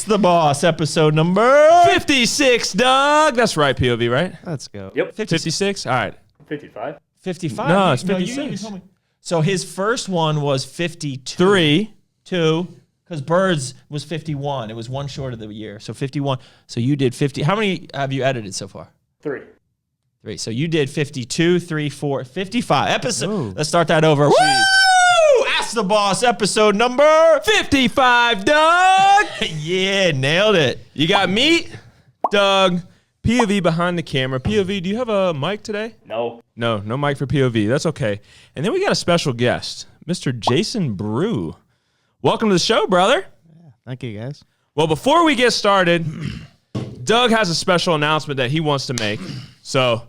the Boss, episode number 56, Doug. That's right, POV, right? Let's go. Yep. 56? All right. 55. 55. No, it's you 56. told me. So his first one was 52. 2, because Birds was 51. It was one short of the year. So 51. So you did 50. How many have you edited so far? 3. 3. So you did 52, 3, 4, 55. Episode. Ooh. Let's start that over. Woo! Ask the Boss, episode number 55, Doug. Yeah, nailed it. You got meat, Doug. POV behind the camera. POV, do you have a mic today? No. No mic for POV. That's okay. And then we got a special guest, Mr. Jason Brew. Welcome to the show, brother. Yeah, thank you, guys. Well, before we get started, Doug has a special announcement that he wants to make. So,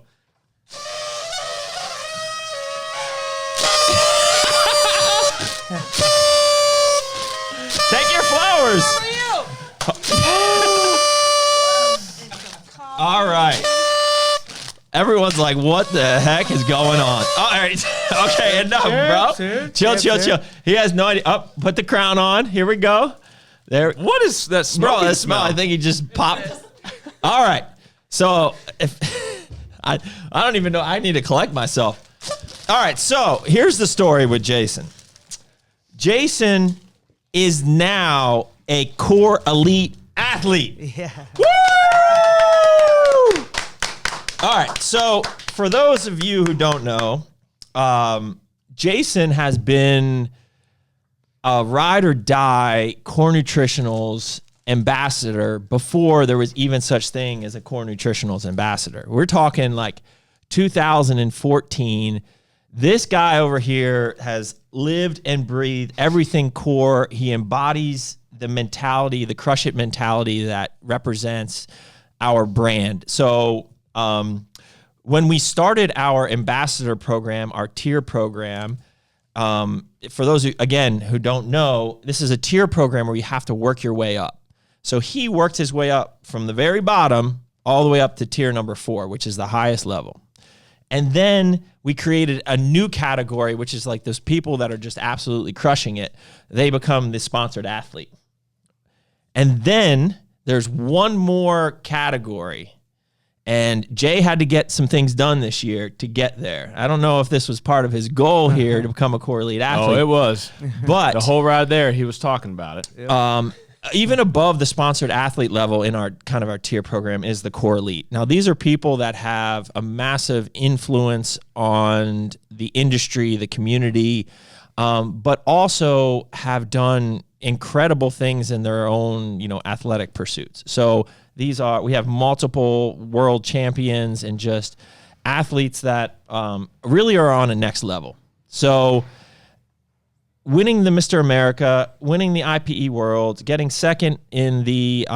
Take your flowers. All right. Everyone's like, what the heck is going on? All right. Okay, enough, bro. Chill. He has no idea. Oh, put the crown on. Here we go. There. what is that Bro, smoking that smell, I think he just popped. All right. So, if I don't even know. I need to collect myself. All right. So, here's the story with Jason. Jason is now a Core Elite athlete. Yeah. Woo! All right, so for those of you who don't know, Jason has been a ride or die Core Nutritionals ambassador before there was even such thing as a Core Nutritionals ambassador. We're talking like 2014. This guy over here has lived and breathed everything Core. He embodies the mentality, the crush it mentality that represents our brand. So, when we started our ambassador program, our tier program, for those who, again, who don't know, this is a tier program where you have to work your way up. So he worked his way up from the very bottom all the way up to tier number 4, which is the highest level. And then we created a new category, which is like those people that are just absolutely crushing it. They become the sponsored athlete. And then there's one more category. And Jay had to get some things done this year to get there. I don't know if this was part of his goal here to become a Core Elite athlete. Oh, it was. But the whole ride there, he was talking about it. even above the sponsored athlete level in our kind of our tier program is the Core Elite. Now, these are people that have a massive influence on the industry, the community, but also have done incredible things in their own, athletic pursuits. So we have multiple world champions and just athletes that really are on a next level. So winning the Mr. America, winning the IPE World, getting second in the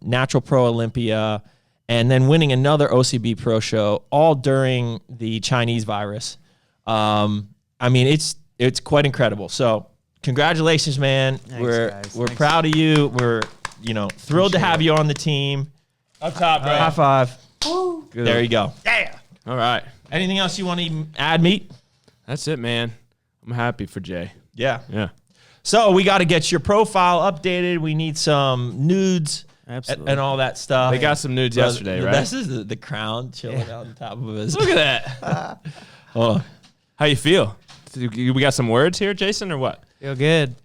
Natural Pro Olympia, and then winning another OCB Pro Show, all during the Chinese virus. It's quite incredible. So congratulations, man. Thanks, We're proud of you. We're thrilled to have you on the team. Up top, bro. High five. Good. There you go. Yeah. All right. Anything else you want to add, Meat? That's it, man. I'm happy for Jay. Yeah. Yeah. So we got to get your profile updated. We need some nudes Absolutely. and all that stuff. They got some nudes yesterday, right? This is the crown chilling on top of his. Look at that. Hold on. How you feel? We got some words here, Jason, or what? Feel good.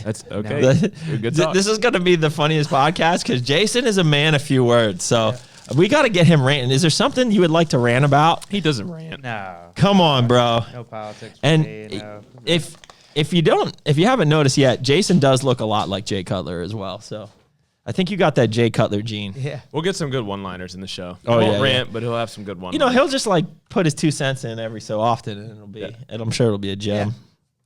That's okay. Good talk. This is going to be the funniest podcast because Jason is a man of few words. So we got to get him ranting. Is there something you would like to rant about? He doesn't rant. No. Come on, bro. No politics. And no. if you haven't noticed yet, Jason does look a lot like Jay Cutler as well. So I think you got that Jay Cutler gene. Yeah. We'll get some good one-liners in the show. Oh, He won't yeah, rant, but he'll have some good one-liners. He'll just like put his 2 cents in every so often, and I'm sure it'll be a gem.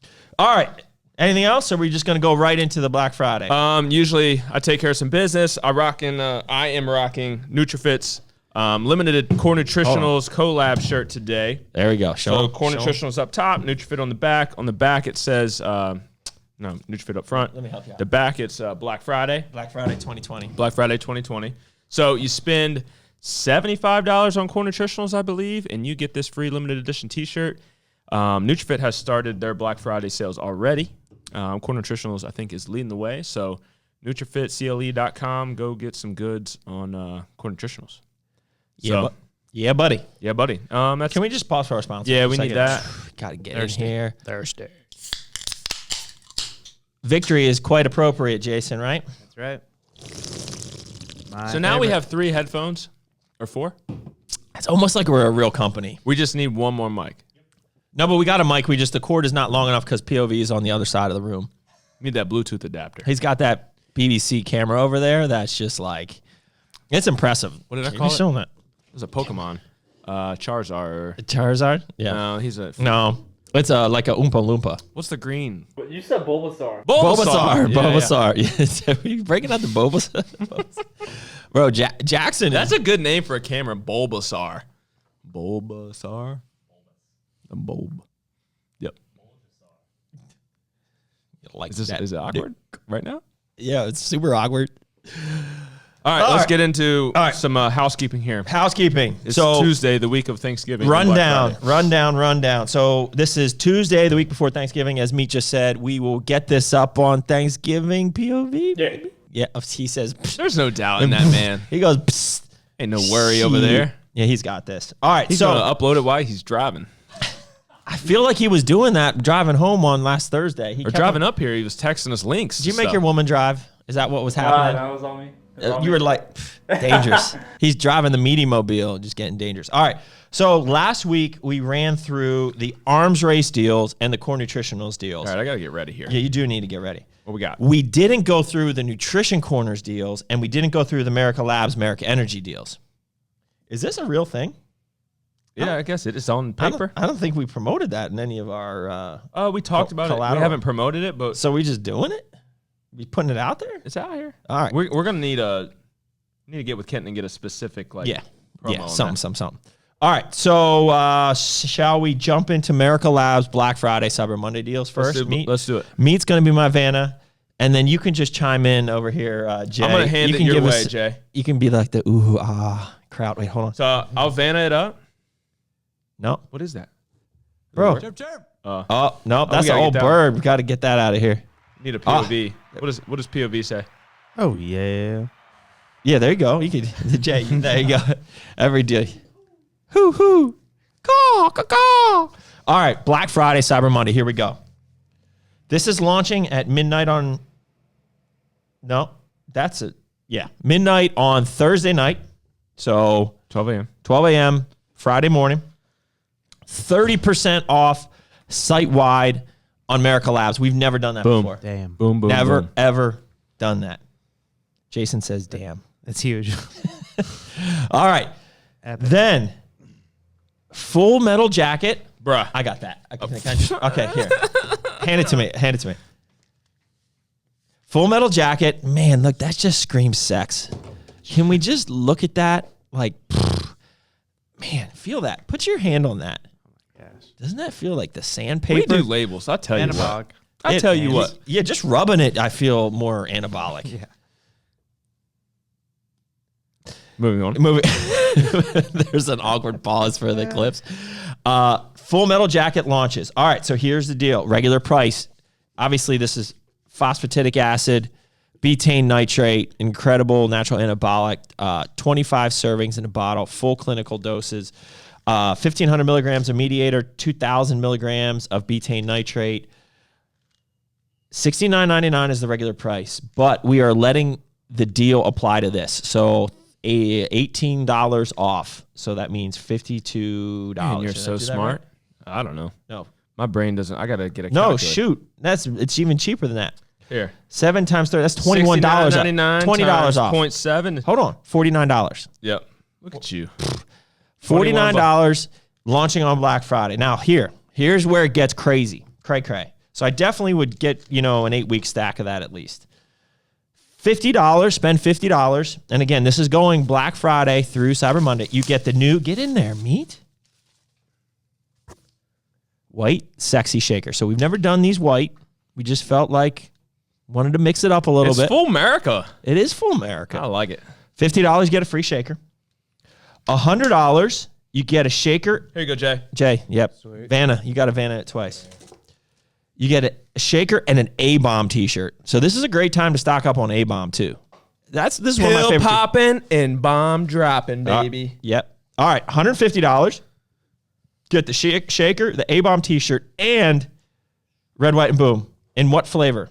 Yeah. All right. Anything else, or are we just going to go right into the Black Friday? Usually I take care of some business. I am rocking NutriFit's limited Core Nutritionals collab shirt today. There we go. So Core Nutritionals up top, NutriFit on the back. On the back it says NutriFit up front. Let me help you out. The back it's Black Friday. Black Friday 2020. Black Friday 2020. So you spend $75 on Core Nutritionals, I believe, and you get this free limited edition T-shirt. NutriFit has started their Black Friday sales already. Core Nutritionals, I think, is leading the way. So NutriFitCLE.com. Go get some goods on Core Nutritionals. Yeah, buddy. Yeah, buddy. Can we just pause for our sponsor? Yeah, for a we need second? that. Gotta get in here. Thursday. Victory is quite appropriate, Jason, right? That's right. So now we have 3 headphones, or 4. It's almost like we're a real company. We just need one more mic. No, but we got a mic. The cord is not long enough because POV is on the other side of the room. We need that Bluetooth adapter. He's got that BBC camera over there. That's just like, it's impressive. What did I call it? Showing that. It was a Pokemon. Charizard. Charizard? Yeah. No, he's a... No, it's like a Oompa Loompa. What's the green? But you said Bulbasaur. Bulbasaur. Yeah, Bulbasaur. Yes. Are you breaking out the Bulbasaur? Bro, Jackson. That's a good name for a camera. Bulbasaur. Bulbasaur. The bulb. Yep. Like Is it awkward right now? Yeah, it's super awkward. All right, let's get into some housekeeping here. Housekeeping. It's so Tuesday, the week of Thanksgiving. and Black Friday. rundown. So this is Tuesday, the week before Thanksgiving. As Meat just said, we will get this up on Thanksgiving POV. Yeah. Yeah, he says. Psst. There's no doubt in that, man. He goes. Psst. Ain't no worry over there. Yeah, he's got this. All right, He's so going to upload it while he's driving. I feel like he was doing that driving home on last Thursday. He Or kept driving up here, he was texting us links. Did you make your woman drive? Is that what was happening? That was on me. You were like, dangerous. He's driving the meaty mobile, just getting dangerous. All right. So last week we ran through the arms race deals and the core nutritionals deals. All right, I got to get ready here. Yeah, you do need to get ready. What we got? We didn't go through the nutrition corners deals, and we didn't go through the Merica Labs, Merica Energy deals. Is this a real thing? Yeah, I guess it is on paper. I don't think we promoted that in any of our. We talked about it. collateral. We haven't promoted it, but So we just doing it? We putting it out there? it's out here. All right. We're gonna need to get with Kenton and get a specific promo on something. All right, so shall we jump into Merica Labs Black Friday, Cyber Monday deals first? Let's do it. Meat's going to be my Vanna, and then you can just chime in over here, Jay. I'm gonna hand you it can your give way, us, Jay. You can be like the ooh ah crowd. Wait, hold on. So I'll Vanna it up. No, What is that? bro. Oh, No, that's we an gotta old get that bird. We got to get that out of here. need a POV. What does POV say? Oh, yeah. Yeah, there you go. You could, Jay. There you go. Every day. Hoo hoo. Caw, caw, caw. All right, Black Friday, Cyber Monday. Here we go. This is launching at midnight on. No, that's it. Yeah, midnight on Thursday night. So 12 a.m. 12 a.m. Friday morning. 30% off site-wide on Merica Labs. We've never done that before. Damn. Boom, boom, Never, boom. ever done that. Jason says, damn. That's huge. All right. Epic. Then, Full Metal Jacket. Bruh. I got that. Okay, here. Hand it to me. Full Metal Jacket. Man, look, that just screams sex. Can we just look at that? Like, man, feel that. Put your hand on that. Yes. Doesn't that feel like the We sandpaper? do labels. I'll tell you what. Anabolic. I'll tell you what. Yeah, just rubbing it, I feel more anabolic. Yeah. Moving on. There's an awkward pause for the clips. Full Metal Jacket launches. All right, so here's the deal. Regular price. Obviously, this is phosphatidic acid, betaine nitrate, incredible natural anabolic, 25 servings in a bottle, full clinical doses, 1,500 milligrams of mediator, 2,000 milligrams of betaine nitrate. $69.99 is the regular price, but we are letting the deal apply to this. So $18 off. So that means $52. Man, you're Did I so do that smart. right? I don't know. No. My brain doesn't. I gotta get a No, calculator. shoot. It's even cheaper than that. Here. 7 times 30. That's $21. $69.99 $20 off. 0.7. Hold on. $49. Yep. Look at you. $49 launching on Black Friday. Now here's where it gets crazy. Cray. So I definitely would get, an 8-week stack of that at least. $50, spend $50. And again, this is going Black Friday through Cyber Monday. You get the new, get in there, Meat. White sexy shaker. So we've never done these white. We just felt like wanted to mix it up a little It's bit. full Merica. It is full Merica. I like it. $50, you get a free shaker. $100, you get a shaker. Here you go, Jay. Jay, yep. Sweet. Vanna, you got to Vanna it twice. You get a shaker and an A-Bomb t-shirt. So this is a great time to stock up on A-Bomb too. This is one of my Pill favorite. popping and bomb dropping, baby. Yep. All right, $150. Get the shaker, the A-Bomb t-shirt, and Red, White, and Boom. In what flavor?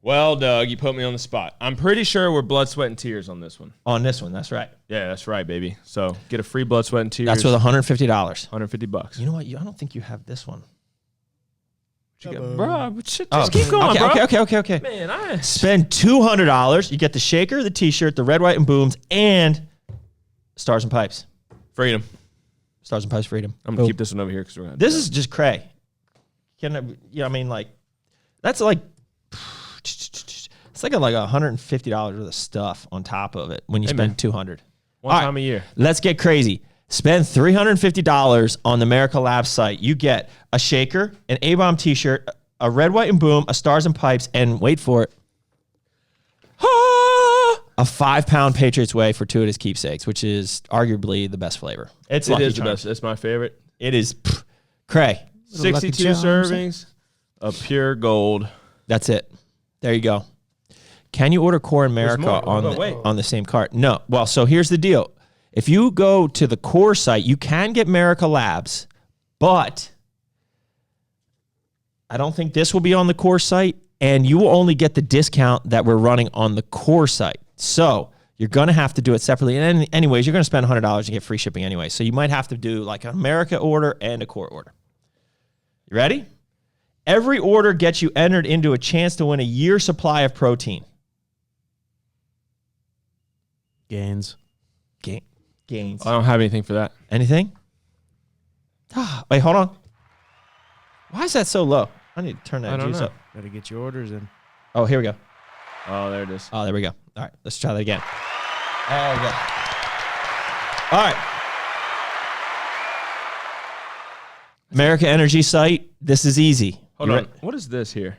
Well, Doug, you put me on the spot. I'm pretty sure we're blood, sweat, and tears on this one. On this one, that's right. Yeah, that's right, baby. So get a free blood, sweat, and tears. That's with $150. $150. You know what? I don't think you have this one. Bro, just keep going, Okay. Man, I Spend $200. You get the shaker, the t-shirt, the Red, White, and Booms, and Stars and Pipes. freedom. Stars and Pipes Freedom. I'm gonna keep this one over here because we're gonna. This is just cray. I mean, like, that's like, it's like $150 worth of stuff on top of it when you spend $200. One time a year. Let's get crazy. Spend $350 on the Merica Labs site. You get a shaker, an A-Bomb t-shirt, a Red, White, and Boom, a Stars and Pipes, and wait for it, a 5-pound Patriots Way fortuitous keepsakes, which is arguably the best flavor. It's It Lucky is the Charms. best. It's my favorite. It is cray. 62 servings of pure gold. That's it. There you go. Can you order Core and Merica more. on the same cart? No. Well, so here's the deal. If you go to the Core site, you can get Merica Labs, but I don't think this will be on the Core site, and you will only get the discount that we're running on the Core site. So you're going to have to do it separately. And anyways, you're going to spend $100 and get free shipping anyway. So you might have to do like a Merica order and a Core order. You ready? Every order gets you entered into a chance to win a year's supply of protein. Gains. Gains. I don't have anything for that. Anything? Wait, hold on. Why is that so low? I need to turn that juice up. Gotta get your orders in. Oh, here we go. Oh, there it is. Oh, there we go. All right, let's try that again. There we go. All right. Merica Energy site. This is easy. Hold on. What is this here?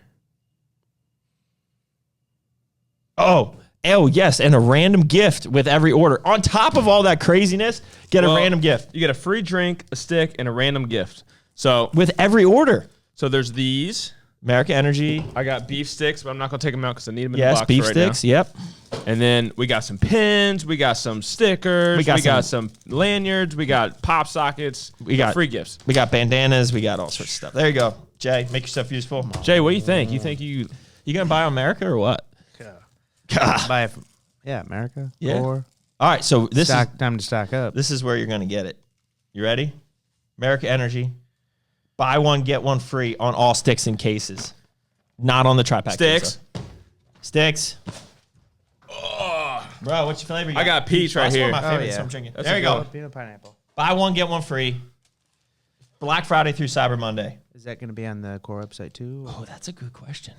Oh, yes, and a random gift with every order. On top of all that craziness, get a random gift. You get a free drink, a stick, and a random gift. So With every order. So there's these. Merica Energy. I got Beef Stix, but I'm not going to take them out because I need them in Yes, the box Beef right Stix. now. Yep. And then we got some pins. We got some stickers. We got some lanyards. We got pop sockets. We got free gifts. We got bandanas. We got all sorts of stuff. There you go. Jay, make yourself useful. Jay, what do you think? You think you going to buy on Merica or what? Buy it from, America. Yeah. Or All right, so time to stock up. this is where you're going to get it. You ready? Merica Energy. Buy one, get one free on all sticks and cases. Not on the tri-pack. Sticks. Sticks. Oh. Bro, what's your flavor? I got peach right That's here. one of my favorites, yeah. so I'm drinking. That's There a you good go. one. Peanut pineapple. Buy one, get one free. Black Friday through Cyber Monday. Is that going to be on the Core website too? Oh, that's a good question.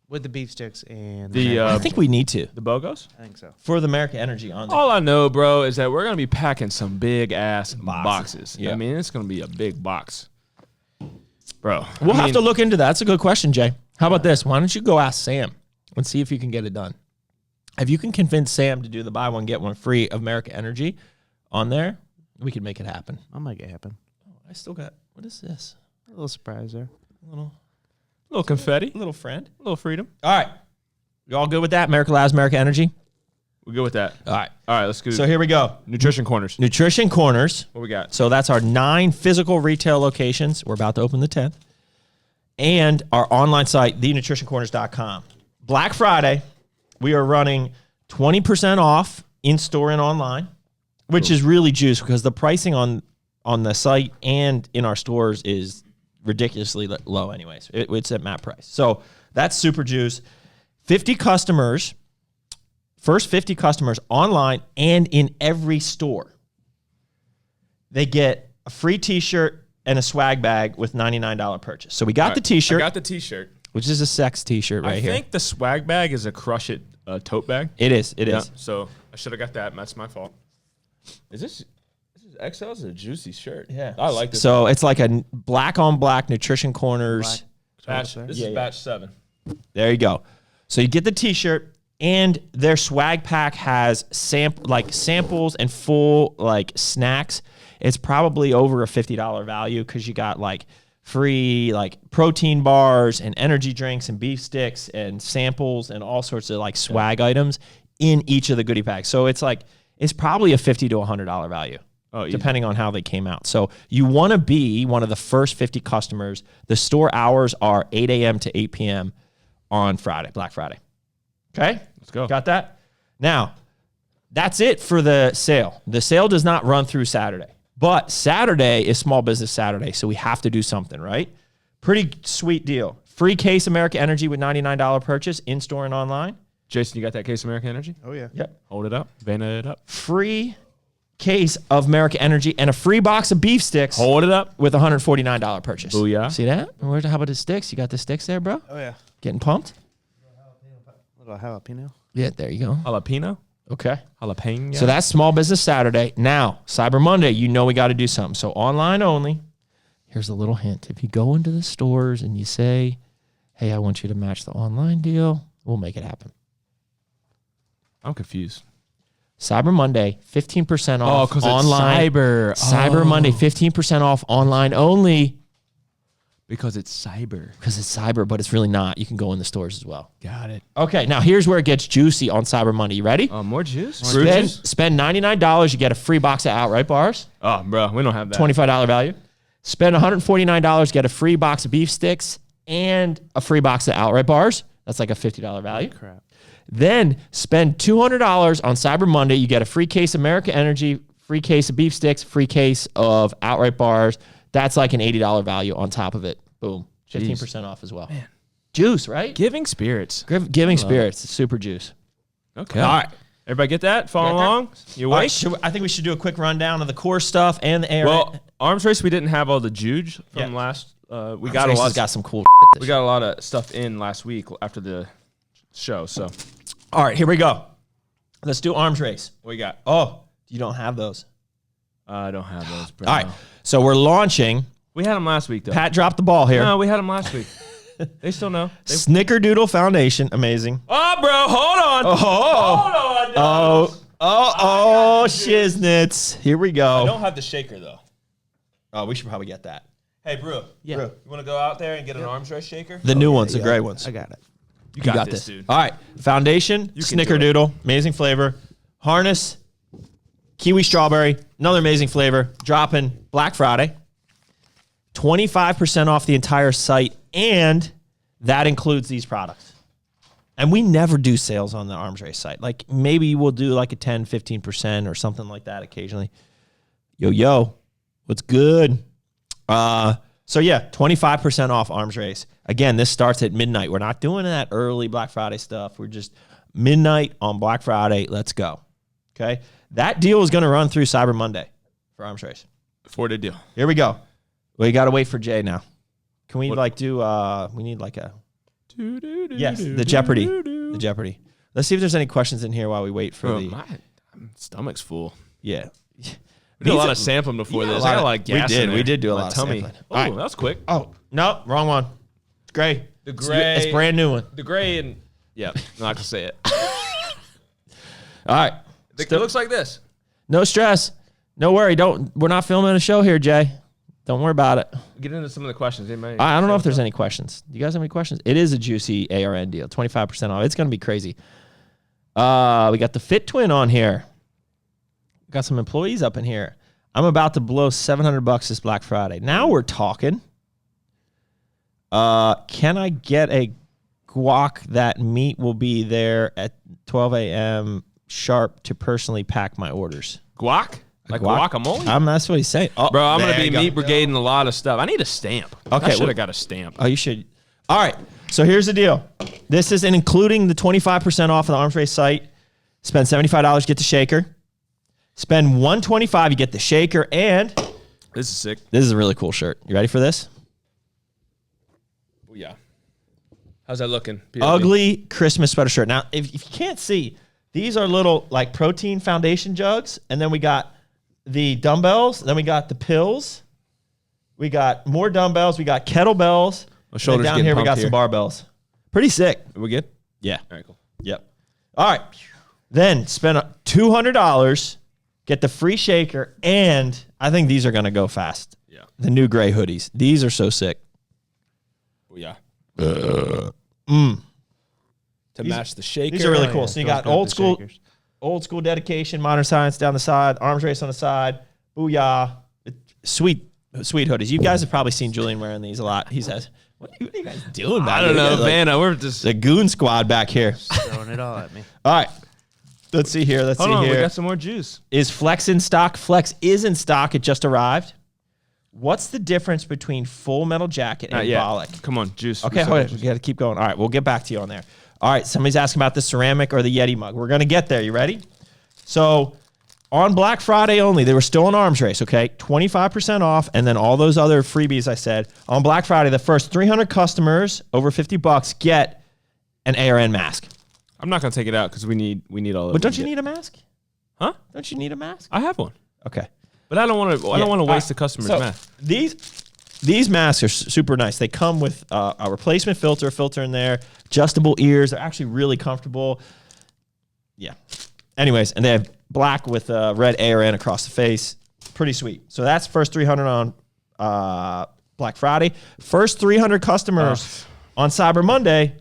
With the Beef Stix and The, I think we need to. the BOGOs? I think so. For the Merica Energy on there. All I know, bro, is that we're going to be packing some big ass boxes. Yeah. I mean, it's going to be a big box. Bro. We'll have to look into that. That's a good question, Jay. How about this? Why don't you go ask Sam and see if you can get it done? If you can convince Sam to do the buy one, get one free of Merica Energy on there, we can make it happen. I'll make it happen. Oh, I still got, what is this? A little surprise there. little confetti, Little friend. a little freedom. All right. You all good with that? Merica Labs, Merica Energy? We're good with that. All right. All right, let's go. So here we go. Nutrition corners. Nutrition Corners. What we got? So that's our 9 physical retail locations. We're about to open the 10th. And our online site, thenutritioncorners.com. Black Friday, we are running 20% off in-store and online, which is really juice because the pricing on the site and in our stores is ridiculously low anyways. It's at MAP price. So that's super juice. 50 customers, first 50 customers online and in every store, they get a free t-shirt and a swag bag with $99 purchase. So we got the t-shirt, I got the t-shirt. which is a sex t-shirt right here. I think the swag bag is a Crush It tote bag. It is. It is. So I should have got that. That's my fault. Is this XL? Is a juicy shirt. Yeah. I like this. So it's like a black on black Nutrition Corners. Batch, this is batch 7. There you go. So you get the t-shirt and their swag pack has samples and full like snacks. It's probably over a $50 value because you got like free like protein bars and energy drinks and beef sticks and samples and all sorts of like swag items in each of the goodie bags. So it's probably a $50 to $100 value. Depending on how they came out. So you want to be one of the first 50 customers. The store hours are 8 a.m. to 8 p.m. on Friday, Black Friday. Okay? Let's go. Got that? Now, that's it for the sale. The sale does not run through Saturday. But Saturday is Small Business Saturday, so we have to do something, right? Pretty sweet deal. Free case America Energy with $99 purchase in-store and online. Jason, you got that case of American Energy? Oh, yeah. Yep. Hold it up. Vanna it up. Free case of America Energy and a free box of beef sticks. Hold it up. With a $149 purchase. Booyah. See that? How about the sticks? You got the sticks there, bro? Oh, yeah. Getting pumped? Little jalapeno. Yeah, there you go. Jalapeno? Okay. Jalapeno. So that's Small Business Saturday. Now, Cyber Monday, you know we got to do something. So online only. Here's a little hint. If you go into the stores and you say, hey, I want you to match the online deal, we'll make it happen. I'm confused. Cyber Monday, 15% off because online. it's cyber. Cyber Monday, 15% off online only. Because it's cyber. Because it's cyber, but it's really not. You can go in the stores as well. Got it. Okay, now here's where it gets juicy on Cyber Monday. You ready? More juice? Spend $99, you get a free box of outright bars. Oh, bro, we don't have that. $25 value. Spend $149, get a free box of beef sticks and a free box of outright bars. That's like a $50 value. Crap. Then spend $200 on Cyber Monday. You get a free case of America Energy, free case of beef sticks, free case of outright bars. That's like an $80 value on top of it. Boom. 15% off as well. Man. Juice, right? Giving spirits. Giving spirits. Super juice. Okay. All right. Everybody get that? Follow along? You All awake? right, I think we should do a quick rundown of the core stuff and the ARN. Well, arms race, we didn't have all the juge from last. We got a lot. Got some cool. We got a lot of stuff in last week after the show. So, all right, here we go. Let's do arms race. what you got? Oh, you don't have those. I don't have those, bro. All right, so we're launching. We had them last week, though. Pat dropped the ball here. No, we had them last week. They still know. Snickerdoodle Foundation, amazing. Oh, bro, hold on. Hold on. Oh, shiznits. Here we go. I don't have the shaker, though. Oh, we should probably get that. Hey, Brew. Yeah. Brew, you want to go out there and get an arms race shaker? The new ones, the gray ones. I got it. You got this, dude. All right, Foundation, can do Snickerdoodle, amazing flavor. Harness, kiwi strawberry, another amazing flavor. Dropping Black Friday. 25% off the entire site, and that includes these products. And we never do sales on the arms race site. Like maybe we'll do like a 10, 15% or something like that occasionally. Yo, what's good? So yeah, 25% off arms race. Again, this starts at midnight. We're not doing that early Black Friday stuff. We're just midnight on Black Friday. Let's go. Okay. That deal is going to run through Cyber Monday for arms race. 4-day deal. Here we go. We got to wait for Jay now. Can we we need like a, yes, the Jeopardy. The Jeopardy. Let's see if there's any questions in here while we wait for My stomach's full. yeah. We did a lot of sampling before this. I got a lot of gas in there. We did do a My lot tummy. of sampling. Oh, All right. that was quick. Oh, no, wrong one. It's gray. The gray. It's brand new one. The gray and, yeah, I'm not going to say it. All right. It looks like this. No stress. No worry. We're not filming a show here, Jay. Don't worry about it. Get into some of the questions. Anybody I don't know if there's any questions. Do you guys have any questions? It is a juicy ARN deal. 25% off. It's going to be crazy. We got the Fit Twin on here. Got some employees up in here. I'm about to blow $700 this Black Friday. Now we're talking. Can I get a guac that meat will be there at 12 a.m. sharp to personally pack my orders? Guac? Like Guac? guacamole? That's what he's saying. Oh, Bro, I'm going to there be you go. meat brigading a lot of stuff. I need a stamp. Okay, I should well- have got a stamp. Oh, you should. All right. So here's the deal. This is including the 25% off of the arms race site. Spend $75, get the shaker. Spend $125, you get the shaker, and This is sick. this is a really cool shirt. You ready for this? Oh, yeah. How's that looking? POV? Ugly Christmas sweater shirt. Now, if you can't see, these are little like protein foundation jugs, and then we got the dumbbells, then we got the pills, we got more dumbbells, we got kettlebells. My shoulders down getting here we got pumped some barbells. Pretty sick. Are we good? Yeah. All right, cool. Yep. All right. Then spend $200, get the free shaker, and I think these are going to go fast. Yeah. The new gray hoodies. These are so sick. Oh, yeah. Mm. To match the shaker. These are really cool. So you Goes got good with the shakers. old school dedication, modern science down the side, arms race on the side. Booyah. Sweet hoodies. You guys have probably seen Julian wearing these a lot. He says, what are you guys doing back I don't here? know, Like, man. We're just... the goon squad back here. Throwing it all at me. All right. Let's see here. Hold on, we got some more juice. Is Flex in stock? Flex is in stock. It just arrived. What's the difference between Full Metal Jacket and Bolic? Come on, juice. Okay, hold on. We got to keep going. All right, we'll get back to you on there. All right, somebody's asking about the ceramic or the Yeti mug. We're going to get there. You ready? So on Black Friday only, they were still in arms race, okay? 25% off, and then all those other freebies I said. On Black Friday, the first 300 customers over $50 get an ARN mask. I'm not going to take it out because we need all of it. But don't you need a mask? Huh? Don't you need a mask? I have one. Okay. But I don't want to. I don't want to waste the customer's mask. These masks are super nice. They come with a replacement filter in there, adjustable ears. They're actually really comfortable. Yeah. Anyways, and they have black with red ARN across the face. Pretty sweet. So that's first 300 on Black Friday. First 300 customers on Cyber Monday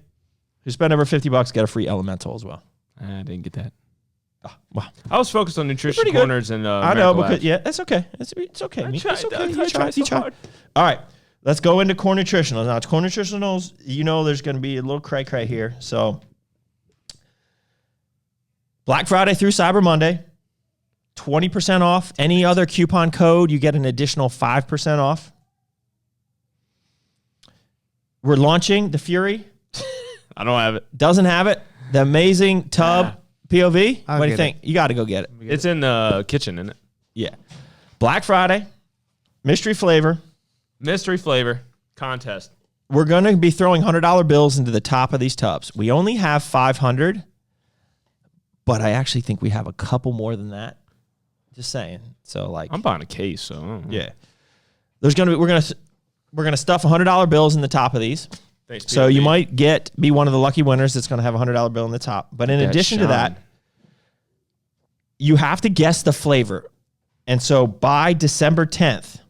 who spend over $50 get a free elemental as well. I didn't get that. Oh, wow. I was focused on nutrition Pretty good. corners and I know, Miracle because Labs. yeah, that's okay. It's okay. I tried, It's okay. I tried so hard. All right, let's go into Core Nutritionals. Now, Core Nutritionals, you know there's going to be a little cray-cray here. So Black Friday through Cyber Monday, 20% off. Any other coupon code, you get an additional 5% off. We're launching the Fury. I don't have it. Doesn't have it. The amazing tub POV. I'll What do you get think? You got to go get it. It's in the kitchen, isn't it? Yeah. Black Friday, mystery flavor. Mystery flavor contest. We're going to be throwing $100 bills into the top of these tubs. We only have 500, but I actually think we have a couple more than that. Just saying. So like, I'm buying a case, so I don't know. yeah. There's going to be we're going to stuff $100 bills in the top of these. Thanks, So you PLB. might be one of the lucky winners that's going to have a $100 bill in the top. But in That addition to shine. that, you have to guess the flavor. And so by December 10th,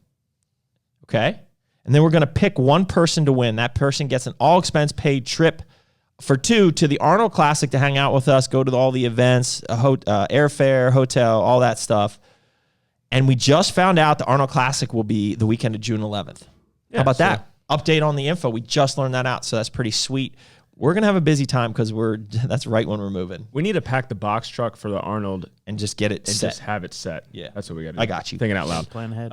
okay? And then we're going to pick one person to win. That person gets an all-expense paid trip for two to the Arnold Classic to hang out with us, go to all the events, airfare, hotel, all that stuff. And we just found out the Arnold Classic will be the weekend of June 11th. Yeah, How about so- that? Update on the info. We just learned that out, so that's pretty sweet. We're going to have a busy time because that's right when we're moving. We need to pack the box truck for the Arnold And just get it and set. just have it set. Yeah. That's what we got to do. I got you. Thinking out loud. Plan ahead.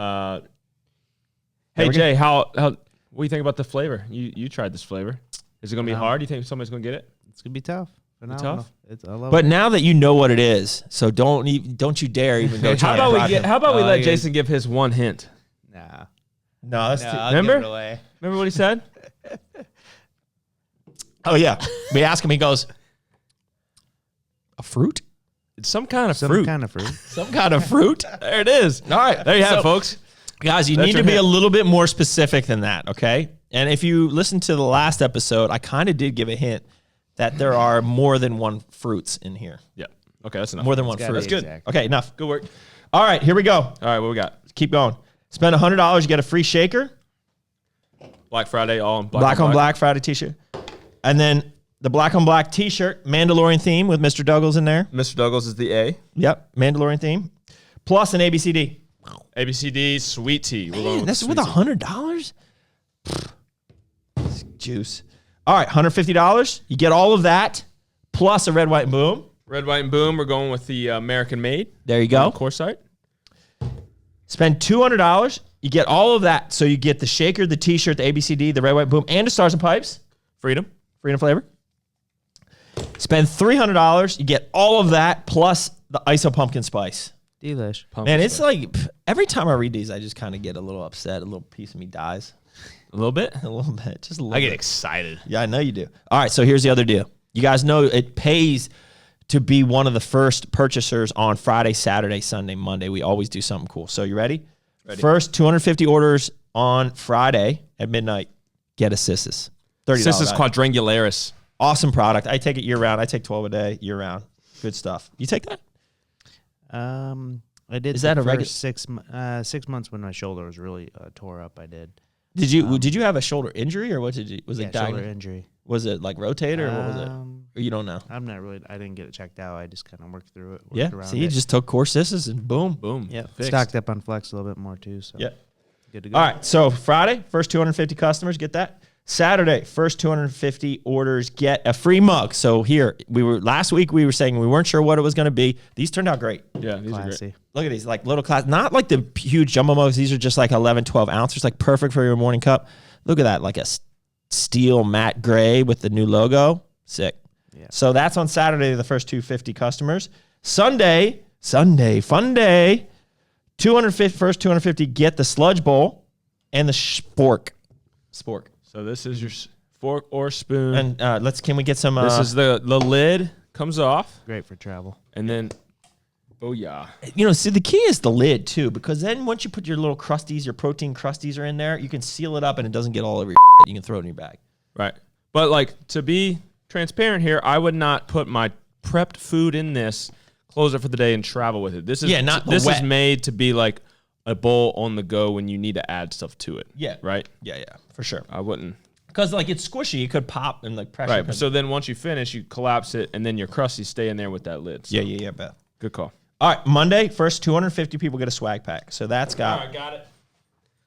Hey, we go. Jay, what do you think about the flavor? You tried this flavor. Is it going to be hard? Do you think somebody's going to get it? It's gonna be tough. For now, tough? I love But it. now that you know what it is, so don't you dare even go try How to about drive it. how about we Oh, let yeah. Jason give his one hint? Nah. No, that's too, I'll Remember? give it away. Remember what he said? oh yeah. We ask him, he goes, a fruit? It's some kind of Some fruit. kind of fruit. Some kind of fruit? There it is. All right. There you have So, it, folks. Guys, you That's need your to be hint. a little bit more specific than that, okay? And if you listen to the last episode, I kind of did give a hint that there are more than one fruits in here. Yeah. Okay, that's enough. More than one gotta fruit. be Good. exact. Okay, enough. Good work. All right, here we go. All right, what we got? Keep going. Spend $100, you get a free shaker. Black Friday, all in Black on Black Friday t-shirt. And then the Black on Black t-shirt, Mandalorian theme with Mr. Douglas in there. Mr. Douglas is the A. Yep, Mandalorian theme. Plus an ABCD. ABCD, sweet tea. We're going Man, that's sweet with tea. $100? Juice. All right, $150. You get all of that, plus a red, white, and boom. Red, white, and boom. We're going with the American Made. There you On go. the core site. Spend $200. You get all of that. So you get the shaker, the t-shirt, the ABCD, the red, white, boom, and the Stars and Pipes. Freedom. Freedom flavor. Spend $300. You get all of that, plus the ISO pumpkin spice. Delish. Pumpkin Man, it's spice. like every time I read these, I just kind of get a little upset. A little piece of me dies. A little bit. A little bit. Just a little I get bit. excited. Yeah, I know you do. All right, so here's the other deal. You guys know it pays to be one of the first purchasers on Friday, Saturday, Sunday, Monday. We always do something cool. So you ready? First 250 orders on Friday at midnight, get a Sissus. $30. Sissus quadrangularis. Awesome product. I take it year round. I take 12 a day year round. Good stuff. You take that? I did. Is that a regular 6 months when my shoulder was really tore up? I did. Did you have a shoulder injury, or what did you? Was it shoulder injury? Was it like rotator, or what was it? Or you don't know? I'm not really. I didn't get it checked out. I just kind of worked through it. Yeah. Around See, you it. just took Core Sisses and boom. Boom. Yeah. Fixed. Stocked up on Flex a little bit more too. So Yeah. Good to go. All right. So Friday, first 250 customers get that. Saturday, first 250 orders get a free mug. So here last week we were saying we weren't sure what it was going to be. These turned out great. Yeah, these are great. Classy. Look at these, like little class, not like the huge jumbo mugs. These are just like 11, 12 ounces, like perfect for your morning cup. Look at that, like a steel matte gray with the new logo. Sick. Yeah. So that's on Saturday, the first 250 customers. Sunday, fun day. 250, first 250 get the sludge bowl and the spork. So this is your fork or spoon. And can we get some? This is the lid comes off, Great for travel. and then, oh yeah, see, the key is the lid too, because then once you put your little crusties, your protein crusties are in there, you can seal it up and it doesn't get all over your. You can throw it in your bag. right. But like to be transparent here, I would not put my prepped food in this, close it for the day, and travel with it. This is this is made to be like a bowl on the go when you need to add stuff to it. Yeah. Right. Yeah, for sure. I wouldn't. Because like it's squishy, it could pop and like pressure. Right. So then once you finish, you collapse it, and then your crusties stay in there with that lid. So Yeah, Beth. good call. All right, Monday, first 250 people get a swag pack. So that's got. All right, got it.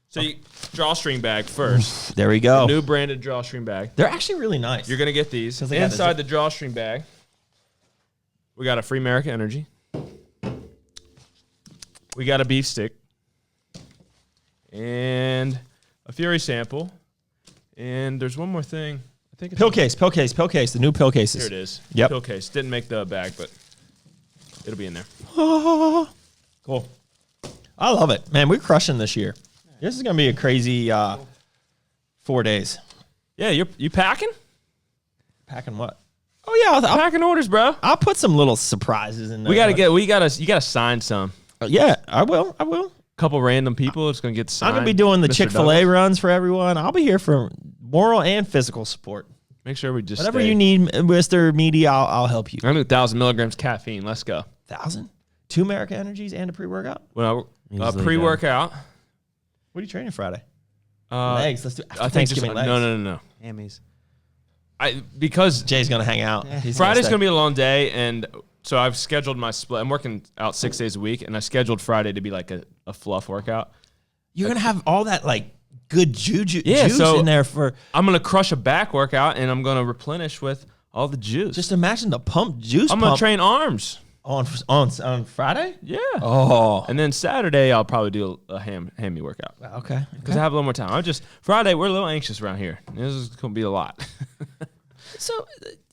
So you drawstring bag first. There we go. New branded drawstring bag. They're actually really nice. You're gonna get these they got inside the drawstring bag. We got a free Merica Energy. We got a beef stick. And a Fury sample. And there's one more thing. I think it's pill case. The new pill cases. Here it is. Yep. Pill case. Didn't make the bag, but it'll be in there. Cool. I love it, man. We're crushing this year. This is gonna be a crazy 4 days. Yeah, you packing? Packing what? Oh yeah, I'll Packing orders, bro. I'll put some little surprises in there. You gotta sign some. Yeah, I will. Couple random people. It's gonna get signed. I'm gonna be doing the Mr. Chick-fil-A Douglas. runs for everyone. I'll be here for moral and physical support. Make sure we just Whatever stay. you need, Mr. Media, I'll help you. I need 1,000 milligrams caffeine. Let's go. 1,000? 2 America Energies and a pre-workout? Well, Easily pre-workout. What are you training Friday? Legs. Let's do I think Thanksgiving legs. No. Hammies. Because Jay's gonna hang out. He's Friday's stay. gonna be a long day, and so I've scheduled my split. I'm working out 6 days a week, and I scheduled Friday to be like a fluff workout. You're gonna have all that like good juice so in there for. I'm gonna crush a back workout, and I'm gonna replenish with all the juice. Just imagine the juice I'm pump gonna train arms. on Friday. Yeah. Oh, And then Saturday I'll probably do a hammy workout okay. because I have a little more time. Friday we're a little anxious around here. This is gonna be a lot. So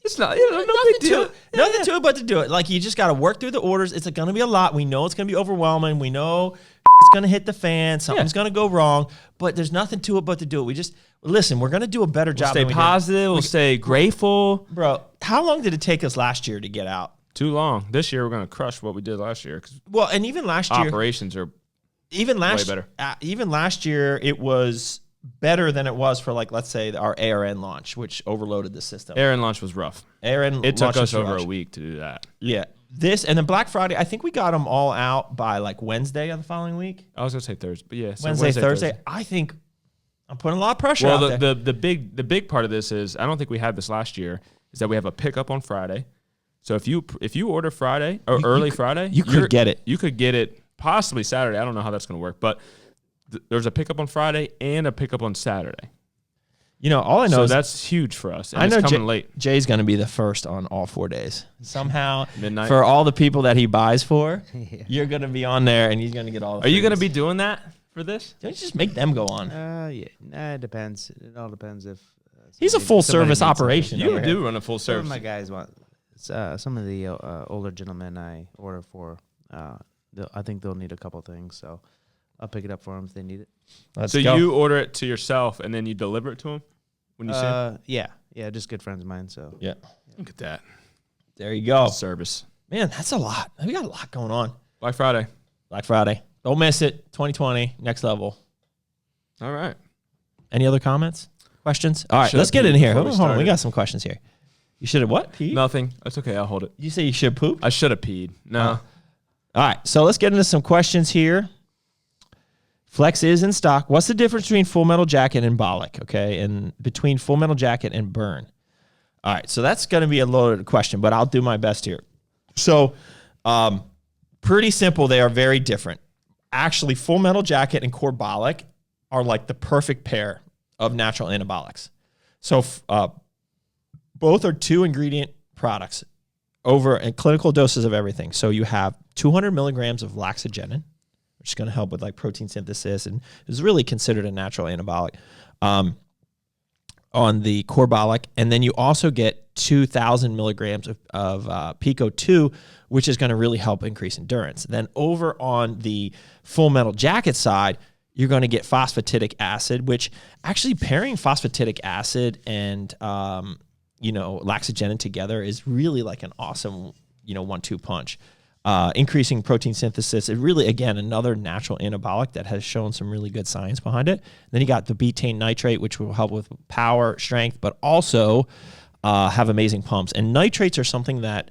It's not no nothing big deal. Nothing to it but to do it. Like you just got to work through the orders. It's going to be a lot. We know it's going to be overwhelming. We know it's going to hit the fan. Something's going to go wrong. But there's nothing to it but to do it. We just listen. We're going to do a better job. Stay than we positive. We'll stay grateful. Bro, how long did it take us last year to get out? Too long. This year we're gonna crush what we did last year because Well, and even last year, operations are even last way better. Even last year, it was better than it was for like let's say our ARN launch, which overloaded the system. ARN launch was rough. ARN It took launch us was over rough. a week to do that. Yeah, this and then Black Friday. I think we got them all out by like Wednesday of the following week. I was gonna say Thursday, but yeah, so Wednesday, Thursday. I think I'm putting a lot of pressure Well, out there. the big part of this is I don't think we had this last year. Is that we have a pickup on Friday. So if you order Friday or Friday, you could get it. You could get it possibly Saturday. I don't know how that's going to work, but there's a pickup on Friday and a pickup on Saturday. All I know So is that's huge for us. And I know it's coming late. Jay's going to be the first on all 4 days. Somehow, Midnight. for all the people that he buys for, you're going to be on there and he's going to get all the Are you going to freebies. be doing that for this? Don't you just make them go on? Yeah. Nah, it depends. It all depends if He's a somebody full-service needs something. operation. You over here. do run a full Some of service. my guys want some of the older gentlemen I order for. I think they'll need a couple things, so I'll pick it up for them if they need it. Let's So go. you order it to yourself and then you deliver it to them when you see them? Yeah, just good friends of mine. So Yeah. Look at that. There you go. Service. Man, that's a lot. We got a lot going on. Black Friday. Black Friday. Don't miss it. 2020, next level. All right. Any other comments? Questions? All right, Should've let's get peed in here. before we Hold on. We started. got some questions here. You should have what? Peed? Nothing. That's okay. I'll hold it. You say you should poop? I should have peed. No. All right, so let's get into some questions here. Flex is in stock. What's the difference between Full Metal Jacket and Bolic, okay, and between Full Metal Jacket and Burn? All right, so that's going to be a loaded question, but I'll do my best here. So pretty simple. They are very different. Actually, Full Metal Jacket and Core Bolic are like the perfect pair of natural anabolics. So both are 2-ingredient products over in clinical doses of everything. So you have 200 milligrams of laxagenin, which is going to help with like protein synthesis and is really considered a natural anabolic on the Core Bolic. And then you also get 2,000 milligrams of Pico 2, which is going to really help increase endurance. Then over on the Full Metal Jacket side, you're going to get phosphatidic acid, which actually pairing phosphatidic acid and laxagenin together is really like an awesome 1-2 punch. Increasing protein synthesis. It really, again, another natural anabolic that has shown some really good science behind it. Then you got the betaine nitrate, which will help with power, strength, but also have amazing pumps. And nitrates are something that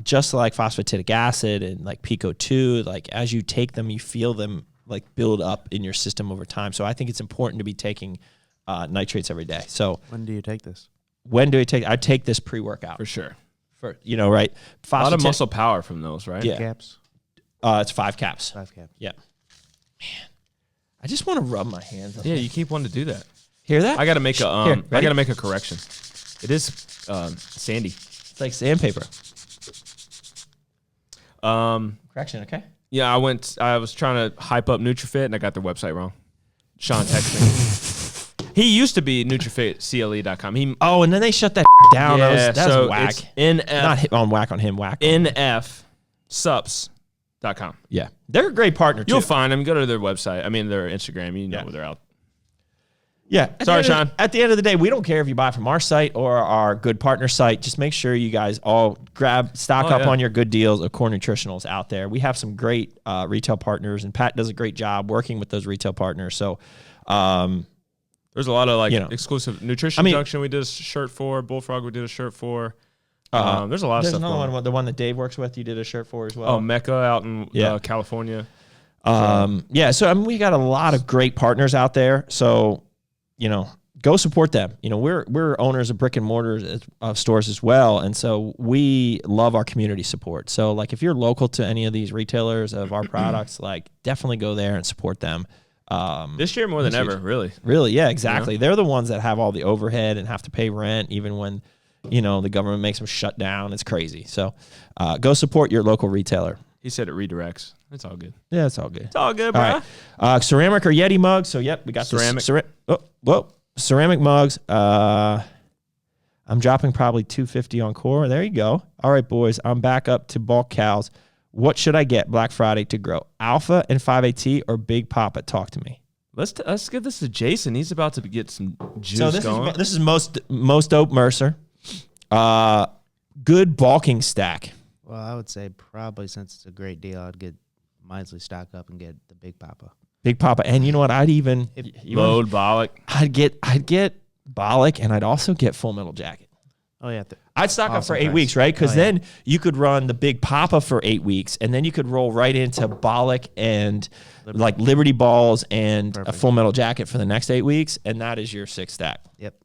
just like phosphatidic acid and like Pico 2, like as you take them, you feel them like build up in your system over time. So I think it's important to be taking nitrates every day. So when do you take this? I take this pre-workout. For sure. Right? A lot of muscle power from those, right? Yeah. Caps? It's 5 caps. 5 caps. Yeah. Man, I just want to rub my hands up. Yeah, you keep wanting to do that. Hear that? I got to make a correction. It is sandy. It's like sandpaper. Correction, okay? Yeah, I was trying to hype up NutriFit and I got their website wrong. Sean texted me. He used to be NutriFitCLE.com. And then they shut that down. Yeah, that was whack. It's NF. Not hit on whack on him, whack. NFSups.com. Yeah. They're a great partner, too. You'll find them. Go to their website. I mean, their Instagram. You know where they're out. Yeah. Sorry, Sean. At the end of the day, we don't care if you buy from our site or our good partner site. Just make sure you guys all stock up on your good deals of Core Nutritionals out there. We have some great retail partners, and Pat does a great job working with those retail partners. So, there's a lot of exclusive Nutrition Junction we did a shirt for. Bullfrog we did a shirt for. There's a lot of stuff. There's another one, the one that Dave works with, you did a shirt for as well. Oh, Mecca out in California. So we got a lot of great partners out there. So, go support them. We're owners of brick and mortar of stores as well, and so we love our community support. So, like if you're local to any of these retailers of our products, like definitely go there and support them. This year more than ever, really. Really, yeah, exactly. They're the ones that have all the overhead and have to pay rent, even when the government makes them shut down. It's crazy. So, go support your local retailer. He said it redirects. It's all good. Yeah, it's all good. It's all good, bro. Right. Ceramic or Yeti mugs. So, we got ceramic. Ceramic mugs. I'm dropping probably $250 on Core. There you go. All right, boys. I'm back up to bulk cows. What should I get Black Friday to grow? Alpha and 5AT or Big Papa? Talk to me. Let's give this to Jason. He's about to get some juice going. This is most dope Mercer. Good bulking stack. Well, I would say probably since it's a great deal, I'd get Minesley stock up and get the Big Papa. Big Papa, and you know what? I'd even load Bolic. I'd get Bolic, and I'd also get Full Metal Jacket. Oh yeah, I'd stock up for 8 weeks, right? Because then you could run the Big Papa for 8 weeks, and then you could roll right into Bolic and like Liberty Balls and a Full Metal Jacket for the next 8 weeks, and that is your 6 stack. Yep.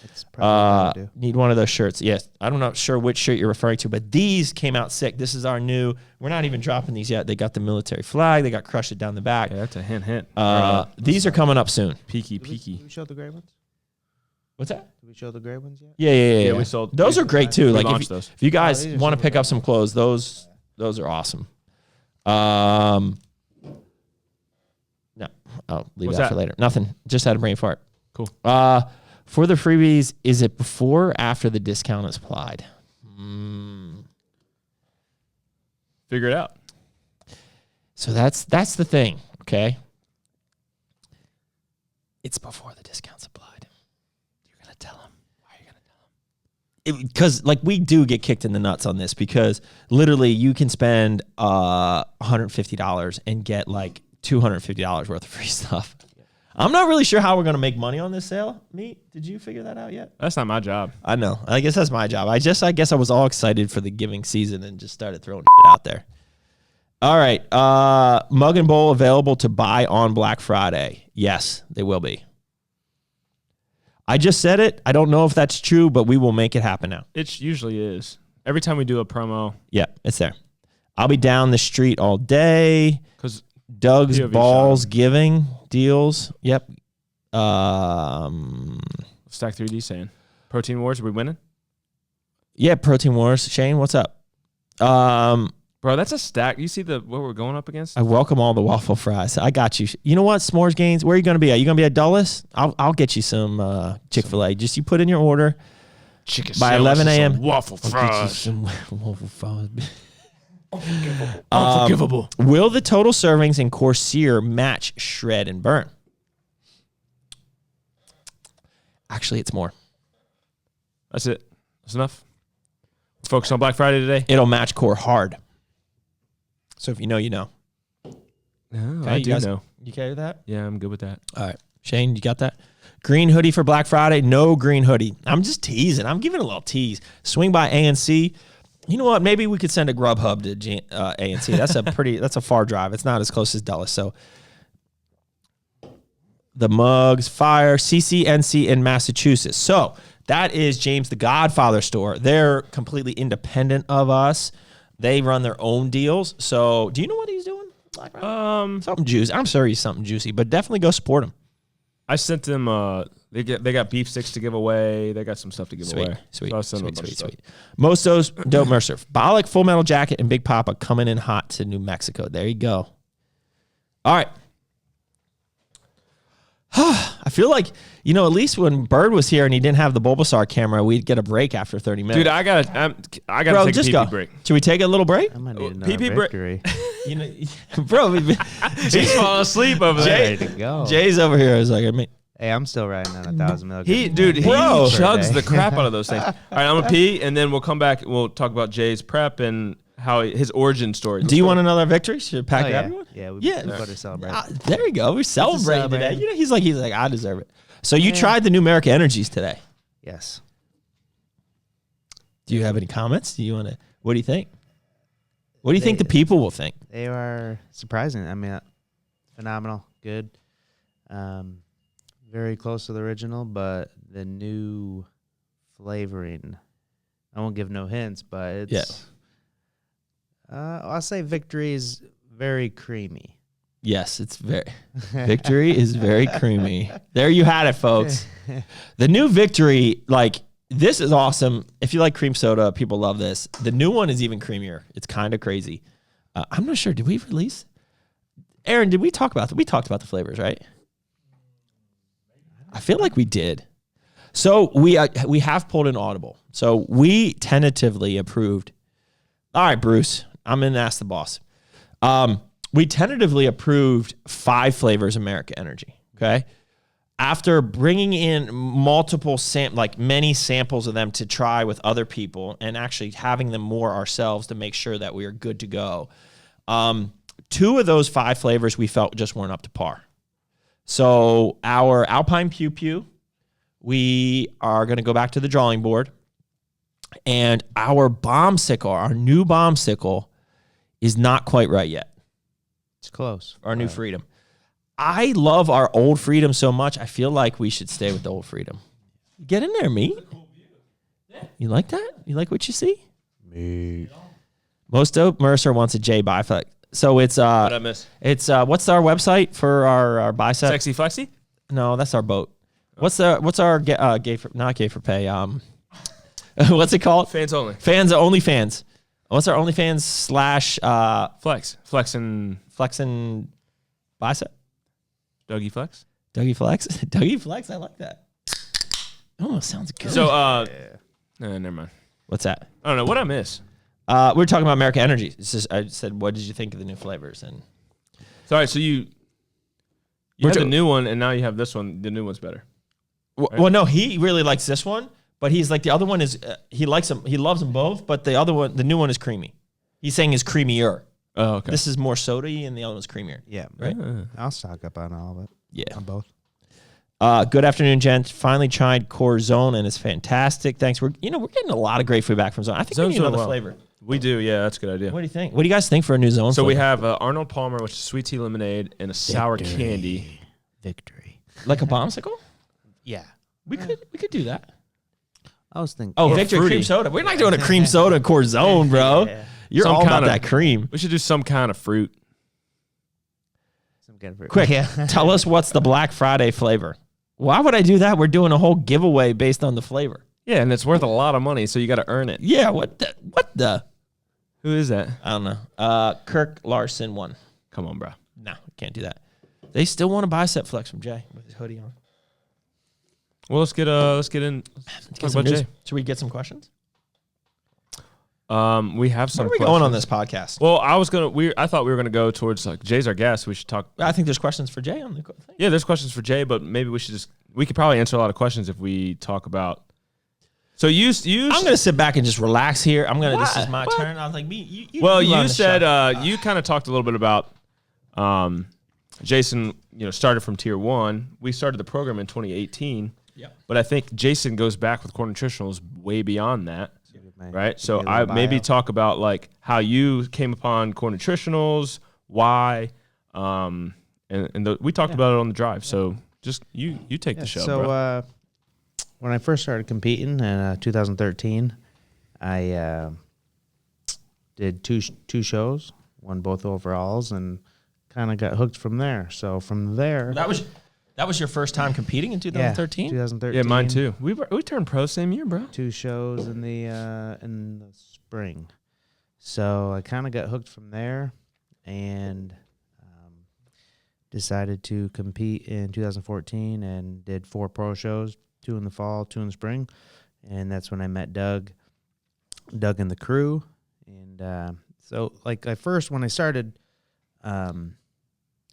That's probably what I do. Need one of those shirts. Yes, I'm not sure which shirt you're referring to, but these came out sick. This is our new. We're not even dropping these yet. They got the military flag. They got Crush It down the back. Yeah, that's a hint. These are coming up soon. Peaky. Did we show the gray ones? What's that? Did we show the gray ones yet? Yeah. We sold. Those are great too. Like those. If you guys want to pick up some clothes, those are awesome. No, I'll leave that for later. Nothing. Just had a brain fart. Cool. For the freebies, is it before or after the discount is applied? Figure it out. So that's the thing, okay? It's before the discount's applied. You're going to tell them. Why are you going to tell them? Because we do get kicked in the nuts on this because literally you can spend $150 and get like $250 worth of free stuff. I'm not really sure how we're going to make money on this sale. Did you figure that out yet? That's not my job. I know. I guess that's my job. I guess I was all excited for the giving season and just started throwing shit out there. All right. Mug and bowl available to buy on Black Friday. Yes, they will be. I just said it. I don't know if that's true, but we will make it happen now. It usually is. Every time we do a promo. Yeah, it's there. I'll be down the street all day. Because Doug's Ballz giving deals. Yep. Stack 3D saying. Protein Wars, are we winning? Yeah, Protein Wars. Shane, what's up? Bro, that's a stack. You see what we're going up against? I welcome all the waffle fries. I got you. You know what? S'mores Gaines, where are you going to be at? You going to be at Dulles? I'll get you some Chick-fil-A. Just you put in your order. Chicken by 11 a.m. Waffle fries. Some waffle fries. Unforgivable. Will the total servings in Core Sear match shred and burn? Actually, it's more. That's it. That's enough. Focus on Black Friday today. It'll match Core hard. So if you know, you know. No, Okay, I do know. You okay with that? Yeah, I'm good with that. All right. Shane, you got that? Green hoodie for Black Friday. No green hoodie. I'm just teasing. I'm giving a little tease. Swing by ANC. You know what? Maybe we could send a Grubhub to ANC. That's a far drive. It's not as close as Dulles. So the mugs, fire, CCNC in Massachusetts. So that is James the Godfather store. They're completely independent of us. They run their own deals. So do you know what he's doing? Something juicy. I'm sure he's something juicy, but definitely go support him. I sent them. They got Beef Stix to give away. They got some stuff to give away. Sweet. Sweet. Mostos, Dope Mercer, Bolic, Full Metal Jacket, and Big Papa coming in hot to New Mexico. There you go. All right. I feel like, at least when Bird was here and he didn't have the Bulbasaur camera, we'd get a break after 30 minutes. Dude, I gotta take a pee-pee break. Should we take a little break? I might need another pee-pee victory. Bro, He's falling asleep over there. Ready to go. Jay's over here. I was like, Hey, I'm still riding on 1,000 milligrams. He chugs the crap out of those things. All right, I'm gonna pee, and then we'll come back and we'll talk about Jay's prep and how his origin story. Do you want another victory? Should pack yeah. everyone? Yeah, we better celebrate. There you go. We're celebrating today. He's like, I deserve it. So you tried the new Merica Energies today. Yes. Do you have any comments? What do you think? What do you think the people will think? They are surprising. I mean, phenomenal, good. Very close to the original, but the new flavoring. I won't give no hints, but it's. Yeah. I'll say Victory is very creamy. Yes, Victory is very creamy. There you had it, folks. The new Victory, this is awesome. If you like cream soda, people love this. The new one is even creamier. It's kind of crazy. I'm not sure. Did we release? Aaron, did we talk about we talked about the flavors, right? I feel like we did. So we have pulled an audible. So we tentatively approved. All right, Bruce. I'm going to ask the boss. We tentatively approved 5 flavors of Merica Energy, okay? After bringing in multiple, many samples of them to try with other people and actually having them more ourselves to make sure that we are good to go. 2 of those 5 flavors we felt just weren't up to par. So our Alpine Pew Pew, we are going to go back to the drawing board. And our new Bombsicle, is not quite right yet. It's close. Our new Freedom. I love our old Freedom so much, I feel like we should stay with the old Freedom. Get in there, me. You like that? You like what you see? Me. Most Dope Mercer wants a J bicep. So it's What'd I miss? It's what's our website for our bicep? Sexy Flexi? No, that's our boat. What's our gay for not gay for pay? What's it called? Fans only. OnlyFans. What's our OnlyFans / Flexin bicep? Dougie Flex? Dougie Flex? Dougie Flex, I like that. Oh, sounds good. So, never mind. What's that? I don't know. What'd I miss? We were talking about Merica Energy. I said, what did you think of the new flavors? And sorry, so you had the new one, and now you have this one. The new one's better. Right? Well, no, he really likes this one. But he's like, the other one is, he likes them. He loves them both. But the other one, the new one is creamy. He's saying is creamier. Oh, okay. This is more soda-y and the other one's creamier. Yeah. Right? I'll stock up on all of it. Yeah. On both. Good afternoon, gents. Finally tried Core Zone and it's fantastic. Thanks. We're getting a lot of great feedback from Zone. I think we need another flavor. We do, yeah. That's a good idea. What do you think? What do you guys think for a new zone? So flavor? we have Arnold Palmer, which is sweet tea lemonade, and a sour candy. Victory. Like a bombsicle? Yeah. We could do that. I was thinking. Oh, Victory fruity. cream soda. We're not doing a cream soda core zone, bro. Yeah. You're Some all about kind of- that cream. We should do some kind of fruit. Some kind of fruit. Quick, Yeah. tell us what's the Black Friday flavor. Why would I do that? We're doing a whole giveaway based on the flavor. Yeah, and it's worth a lot of money, so you got to earn it. Yeah, what the? Who is that? I don't know. Kirk Larson won. Come on, bro. No, can't do that. They still want a bicep flex from Jay with his hoodie on. Well, let's get in. Let's talk about Jay. Should we get some questions? We have some. Where are we going on this podcast? Well, I thought we were gonna go towards like Jay's our guest. We should talk. I think there's questions for Jay on the thing. Yeah, there's questions for Jay, but maybe we could probably answer a lot of questions if we talk about. So you. I'm gonna sit back and just relax here. This is my turn. I was like, you you said you kind of talked a little bit about. Jason, started from tier 1. We started the program in 2018. Yeah. But I think Jason goes back with Core Nutritionals way beyond that. Right. So I maybe talk about like how you came upon Core Nutritionals, why, and we talked about it on the drive. So just you take the show. So bro. When I first started competing in 2013, I did two shows, won both overalls, and kind of got hooked from there. So from there, that was your first time competing in 2013? 2013. Yeah, mine too. We turned pro same year, bro. 2 shows in the spring. So I kind of got hooked from there and decided to compete in 2014 and did 4 pro shows, 2 in the fall, 2 in the spring. And that's when I met Doug and the crew. And so like when I started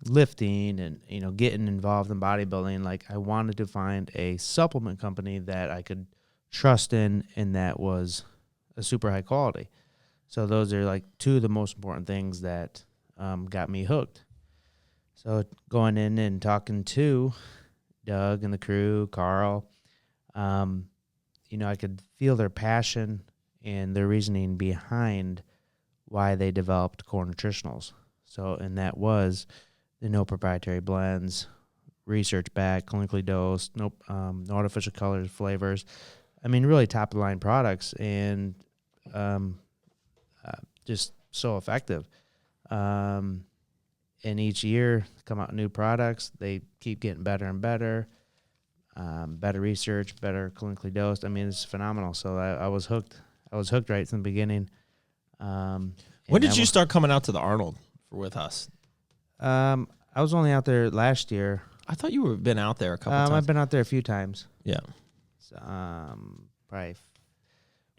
lifting and getting involved in bodybuilding, like I wanted to find a supplement company that I could trust in and that was a super high quality. So those are like 2 of the most important things that got me hooked. So going in and talking to Doug and the crew, Carl, I could feel their passion and their reasoning behind why they developed Core Nutritionals. So, and that was the no proprietary blends, research back, clinically dosed, no artificial colors, flavors. I mean, really top of the line products, and just so effective. And each year come out new products. They keep getting better and better. Better research, better clinically dosed. I mean, it's phenomenal. So I was hooked. I was hooked right from the beginning. When did you start coming out to the Arnold with us? I was only out there last year. I thought you had been out there a couple times. I've been out there a few times. Yeah. So, probably.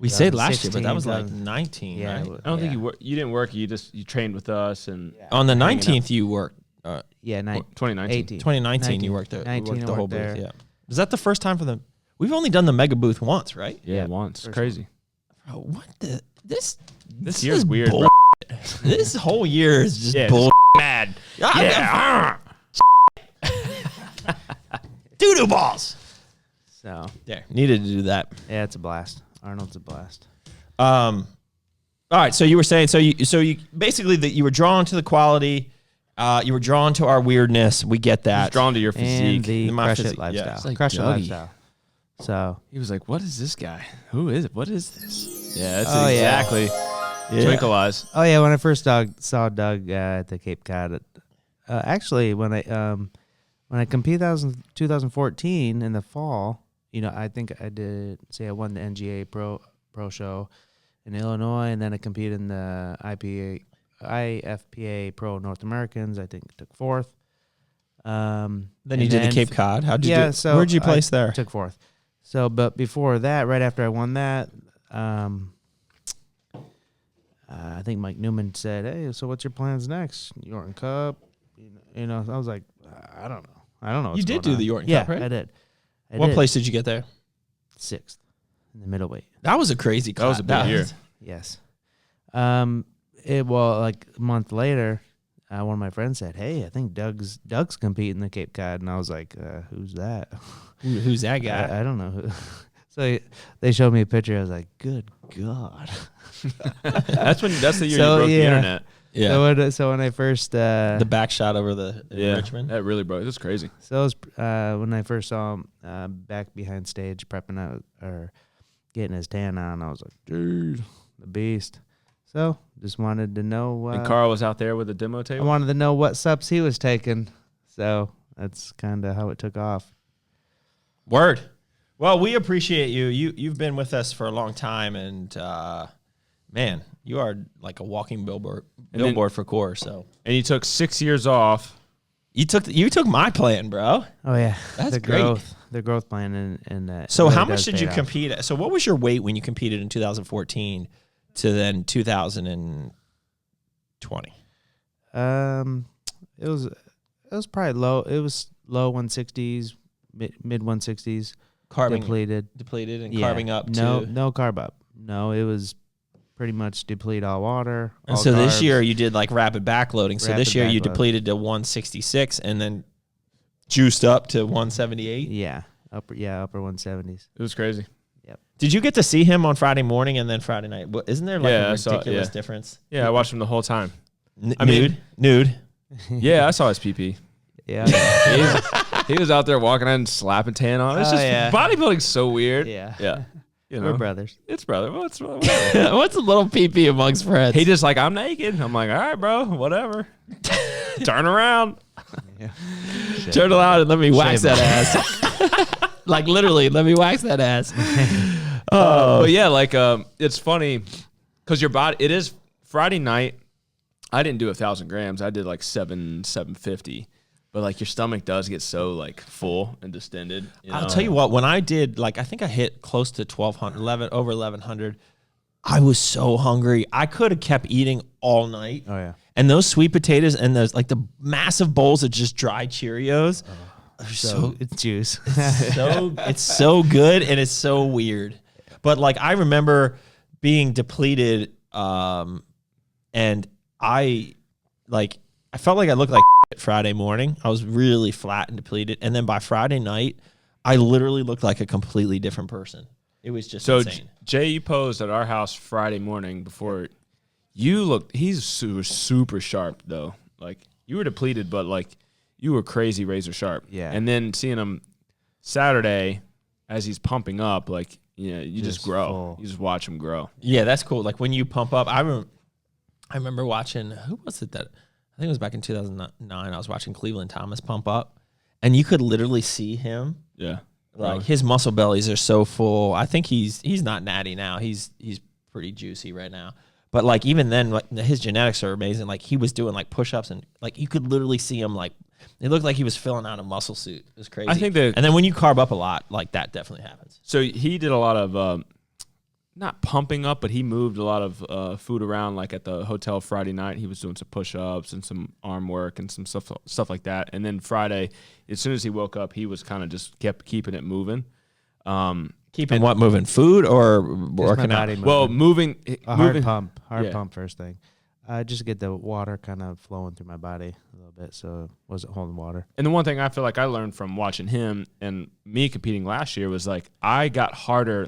We said last year, but that was like 19, Yeah, right? I don't think you didn't work. You trained with us and On the 19th, you worked. 2019. 18. 2019, you worked there. 19, You worked the I whole worked there. booth. Yeah. Was that the first time for the? We've only done the mega booth once, right? Yeah, once. First Crazy. Bro, what the? This year's is weird, bull- bro. This whole year is just Yeah, bull. Mad. Yeah. Doo-doo balls. So, There, needed to do that. yeah, it's a blast. Arnold's a blast. All right, so you were saying, so you basically that you were drawn to the quality, you were drawn to our weirdness. We get that. He's drawn to your And physique. the My Crush It physique, yeah. lifestyle. It's like Crush It Dougie. lifestyle. So, He was like, "What is this guy? Who is it? What is this?" Yeah, that's Oh, yeah. exactly. Yeah. Twinkle eyes. oh yeah, when I first saw Doug at the Cape Cod, actually when I competed 2014 in the fall, I think I won the NGA Pro show in Illinois, and then I competed in the IFPA Pro North Americans. I think took 4th. Then you did the Cape Cod. How'd you do? So Where'd you place there? Took 4th. So, but before that, right after I won that, I think Mike Newman said, "Hey, so what's your plans next? Yorton Cup?" I was like, I don't know. You What's did going do on. the Yorton Yeah, Cup, right? I did. What place did you get there? 6th in the middleweight. That was a crazy class. That was a big year. Yes. Like a month later, one of my friends said, "Hey, I think Doug's competing the Cape Cod," and I was like, "Who's that?" Who's that guy? I don't know who. So they showed me a picture. I was like, "Good God!" That's the year you broke the internet. Yeah. So when I first the back shot over the Richmond, that really broke. It was crazy. So it was, when I first saw him back behind stage prepping out or getting his tan on, I was like, "Dude, the beast." So just wanted to know. And Carl was out there with a demo table. I wanted to know what subs he was taking. So that's kind of how it took off. Word. Well, we appreciate you. You've been with us for a long time, and man, you are like a walking billboard for Core. So, and you took 6 years off. You took my plan, bro. Oh yeah, that's great. The growth plan, and so really how much did you compete at? So what was your weight when you competed in 2014 to then 2020? It was probably low. It was low 160s, mid 160s. Depleted and carving up. No carb up. No, it was pretty much deplete all water. And so this year you did like rapid backloading. So this year you depleted to 166 and then juiced up to 178. Yeah, upper 170s. It was crazy. Yep. Did you get to see him on Friday morning and then Friday night? Isn't there like a ridiculous difference? Yeah, I watched him the whole time. Nude. Yeah, I saw his PP. Yeah. He was out there walking out and slapping tan on. It's just bodybuilding's so weird. Yeah. Yeah. You know, we're brothers. It's brother. What's a little PP amongst friends? He just like, I'm naked. I'm like, all right, bro, whatever. Turn around. Yeah. Turn around and let me wax that ass. Like literally, let me wax that ass. But yeah, like it's funny because your body. It is Friday night. I didn't do 1,000 grams. I did like 750. But like your stomach does get so like full and distended. I'll tell you what, when I did like I think I hit close to 1,200, over 1,100. I was so hungry. I could have kept eating all night. Oh yeah. And those sweet potatoes and those like the massive bowls of just dried Cheerios. So it's juice. It's so good and it's so weird. But like I remember being depleted, and I felt like I looked like Friday morning. I was really flat and depleted. And then by Friday night, I literally looked like a completely different person. It was just insane. Jay, you posed at our house Friday morning before you looked. He's super sharp though. Like you were depleted, but like you were crazy razor sharp. Yeah. And then seeing him Saturday as he's pumping up, like you just grow. Full. You just watch him grow. Yeah, that's cool. Like when you pump up, I remember watching, who was it that, I think it was back in 2009, I was watching Cleveland Thomas pump up, and you could literally see him. Yeah. Like his muscle bellies are so full. I think he's not natty now. He's pretty juicy right now. But like even then, like his genetics are amazing. Like he was doing like push-ups and like you could literally see him like it looked like he was filling out a muscle suit. It was crazy. I think that, and then when you carb up a lot, like that definitely happens. So he did a lot of not pumping up, but he moved a lot of food around. Like at the hotel Friday night, he was doing some push-ups and some arm work and some stuff like that. And then Friday, as soon as he woke up, he was kind of just kept keeping it moving. Keeping what moving? Food or working out? Well, moving. Hard pump first thing. Just to get the water kind of flowing through my body a little bit, so it wasn't holding water. And the one thing I feel like I learned from watching him and me competing last year was like I got harder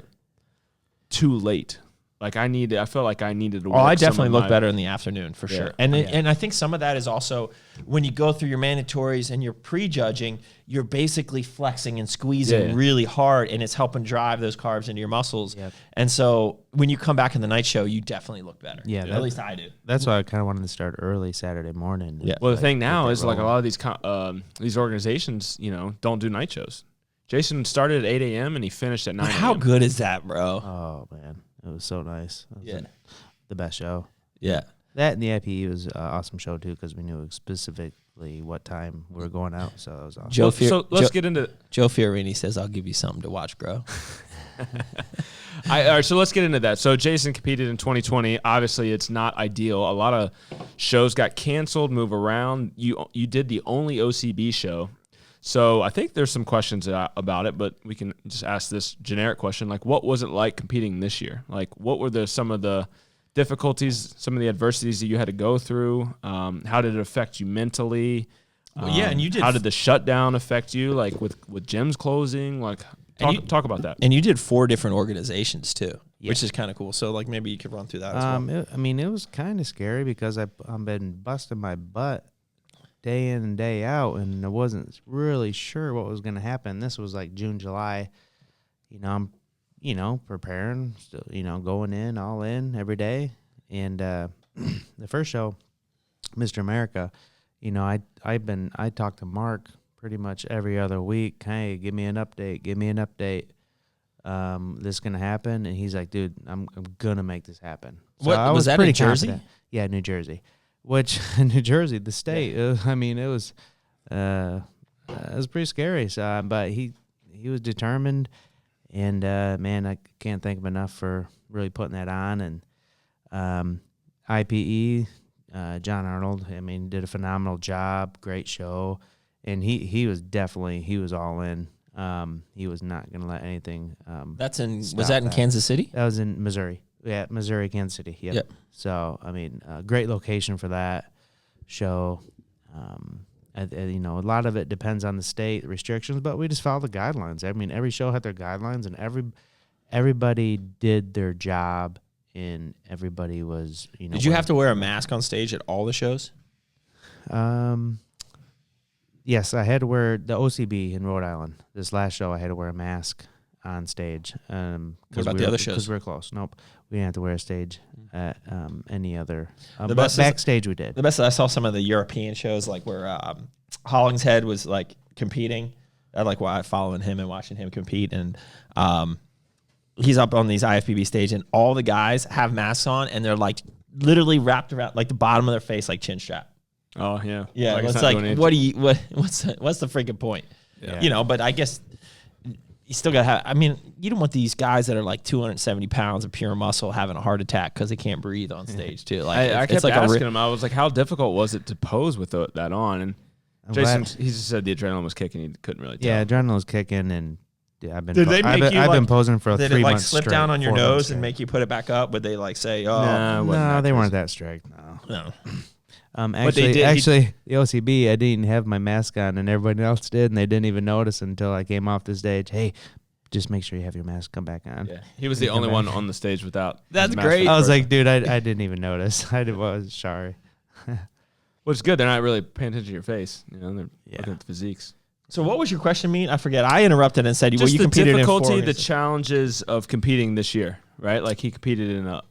too late. Like I felt like I needed to work. Oh, I definitely look better in the afternoon for sure. And and I think some of that is also when you go through your mandatories and you're prejudging, you're basically flexing and squeezing really hard, and it's helping drive those carbs into your muscles. Yep. And so when you come back in the night show, you definitely look better. Yeah, at least I do. That's why I kind of wanted to start early Saturday morning. Yeah. Well, the thing now is like a lot of these organizations, don't do night shows. Jason started at 8 a.m. and he finished at 9 a.m. How good is that, bro? Oh man. It was so nice. It was the best show. Yeah. That and the IPE was an awesome show, too, because we knew specifically what time we were going out, so it was awesome. So let's get into it. Joe Fiorini says, I'll give you something to watch, bro. All right, so let's get into that. So Jason competed in 2020. Obviously, it's not ideal. A lot of shows got canceled, move around. You did the only OCB show. So I think there's some questions about it, but we can just ask this generic question. Like, what was it like competing this year? Like, what were some of the difficulties, some of the adversities that you had to go through? How did it affect you mentally? And you did. How did the shutdown affect you? Like with gyms closing? Like, Talk about that. And you did 4 different organizations too, which is kind of cool. So like maybe you could run through that as well. It was kind of scary because I've been busting my butt day in and day out, and I wasn't really sure what was going to happen. This was like June, July. I'm, preparing, still, going in, all in every day. And the first show, Mr. America, I talked to Mark pretty much every other week. Hey, give me an update. This is going to happen. And he's like, dude, I'm going to make this happen. So what, I was that pretty in Jersey? Confident. Yeah, New Jersey. Which, New Jersey, the state, it was pretty scary. So, but he was determined. And, man, I can't thank him enough for really putting that on. And IPE, John Arnold, did a phenomenal job. Great show. And he was all in. He was not going to let anything. Was that in Kansas City? That was in Missouri. Yeah, Missouri, Kansas City. Yep. So, great location for that show. A lot of it depends on the state restrictions, but we just follow the guidelines. Every show had their guidelines, and everybody did their job, and everybody was, Did you have to wear a mask on stage at all the shows? Yes, I had to wear the OCB in Rhode Island. This last show, I had to wear a mask on stage. What about the other shows? Because we were close. Nope. We didn't have to wear a stage at any other. But backstage we did. The best, I saw some of the European shows, like where Hollingshead was like competing. I like following him and watching him compete. And he's up on these IFBB stage, and all the guys have masks on, and they're like literally wrapped around like the bottom of their face, like chin strap. Oh yeah, yeah. It's like, what's the freaking point? Yeah. But I guess you still gotta have. You don't want these guys that are like 270 pounds of pure muscle having a heart attack because they can't breathe on stage too. Like I kept asking him. I was like, how difficult was it to pose with that on? And Jason, he just said the adrenaline was kicking. He couldn't really tell. Yeah, adrenaline was kicking, and I've been. I've been posing for 3 months. Did it like slip down on your nose straight. And make you put it back up? Would they like say, "Oh, no, they weren't that strict." No. Actually, the OCB, I didn't have my mask on, and everybody else did, and they didn't even notice until I came off the stage. Hey, just make sure you have your mask come back on. Yeah, he was the only one on the stage without. That's great. I was like, dude, I didn't even notice. I was sorry. Which is good. They're not really paying attention to your face. They're looking at the physiques. So what was your question, Mean? I forget. I interrupted and said, just you the competed difficulty, in the challenges of competing this year, right? Like he competed in a.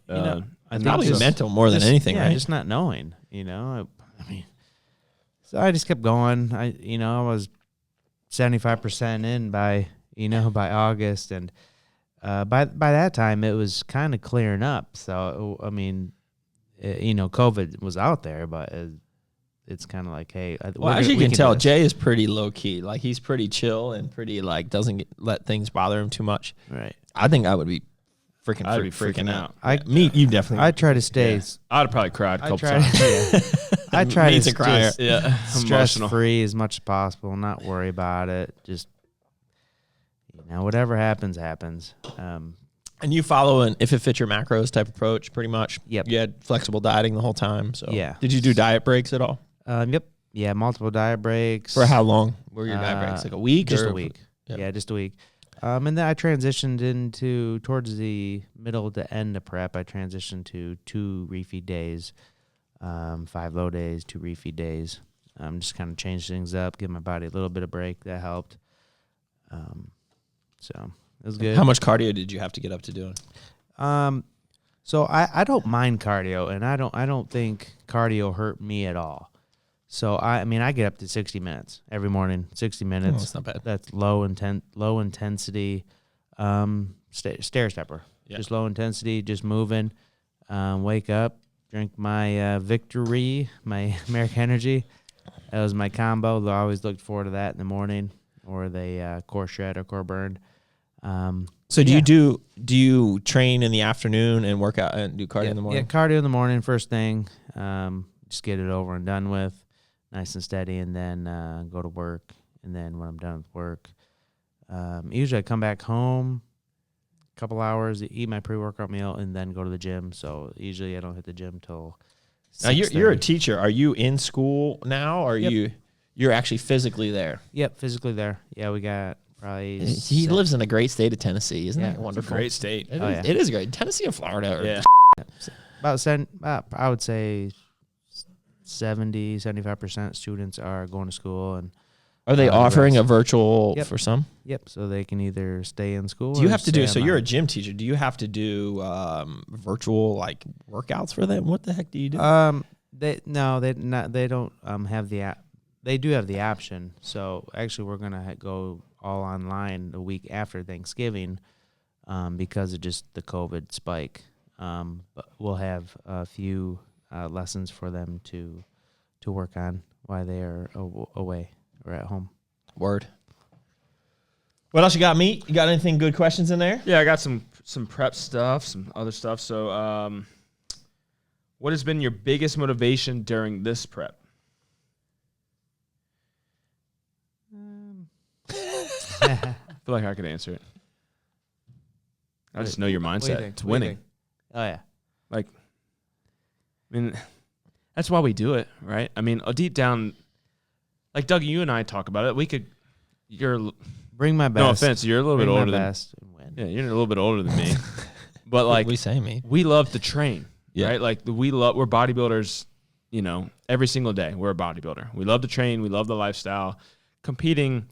I think it's mental more than anything, right? Just not knowing. So I just kept going. I was 75% in by August, and by that time it was kind of clearing up. So COVID was out there, but it's kind of like, hey, as you can tell, Jay is pretty low key. Like he's pretty chill and pretty like doesn't let things bother him too much. Right. I think I would be freaking out. You definitely. I try to stay. Yeah. I'd have probably cried a couple times. I try to cry. Stress free as much as possible. Not worry about it. Just whatever happens. And you follow an if it fits your macros type approach, pretty much. Yep. You had flexible dieting the whole time. So yeah. Did you do diet breaks at all? Yep. Yeah, multiple diet breaks. For how long were your diet breaks? Like a week? Just a week. Yep. Yeah, just a week. And then I transitioned into towards the middle to end of prep. I transitioned to 2 refeed days, 5 low days, 2 refeed days. Just kind of changed things up, give my body a little bit of break. That helped. So it was good. How much cardio did you have to get up to doing? So I don't mind cardio, and I don't think cardio hurt me at all. So I get up to 60 minutes every morning. 60 minutes. That's not bad. That's low intensity, stair stepper. Yeah. Just low intensity, just moving. Wake up, drink my Victory, my American Energy. That was my combo. I always looked forward to that in the morning, or the Core Shred or Core Burn. So do you train in the afternoon and work out and do cardio in the morning? Yeah, cardio in the morning first thing. Just get it over and done with, nice and steady, and then go to work. And then when I'm done with work, usually I come back home, a couple hours, eat my pre-workout meal, and then go to the gym. So usually I don't hit the gym till 6:30. Now you're a teacher. Are you in school now? Or Yep. you're actually physically there? Yep, physically there. Yeah, we got Probably he lives in a great state of Tennessee. Isn't that wonderful? It's a great state. It is great. Tennessee and Florida are I would say 75% students are going to school. And are they offering a virtual for some? Yep. So they can either stay in school. Do you have to do? So you're a gym teacher. Do you have to do virtual like workouts for them? What the heck do you do? They don't have the app. They do have the option. So actually, we're gonna go all online the week after Thanksgiving, because of just the COVID spike. But we'll have a few lessons for them to work on while they are away or at home. Word. What else you got, Meat? You got anything good questions in there? Yeah, I got some prep stuff, some other stuff. So, what has been your biggest motivation during this prep? I feel like I could answer it. I just know your mindset. It's winning. Oh, yeah. Like, I mean, that's why we do it, right? I mean, deep down, like Doug, you and I talk about it. Bring my best. No offense, you're a little bit older than me. Yeah, you're a little bit older than me. But like we say, me. We love to train, right? Like we're bodybuilders, every single day. We're a bodybuilder. We love to train. We love the lifestyle. Competing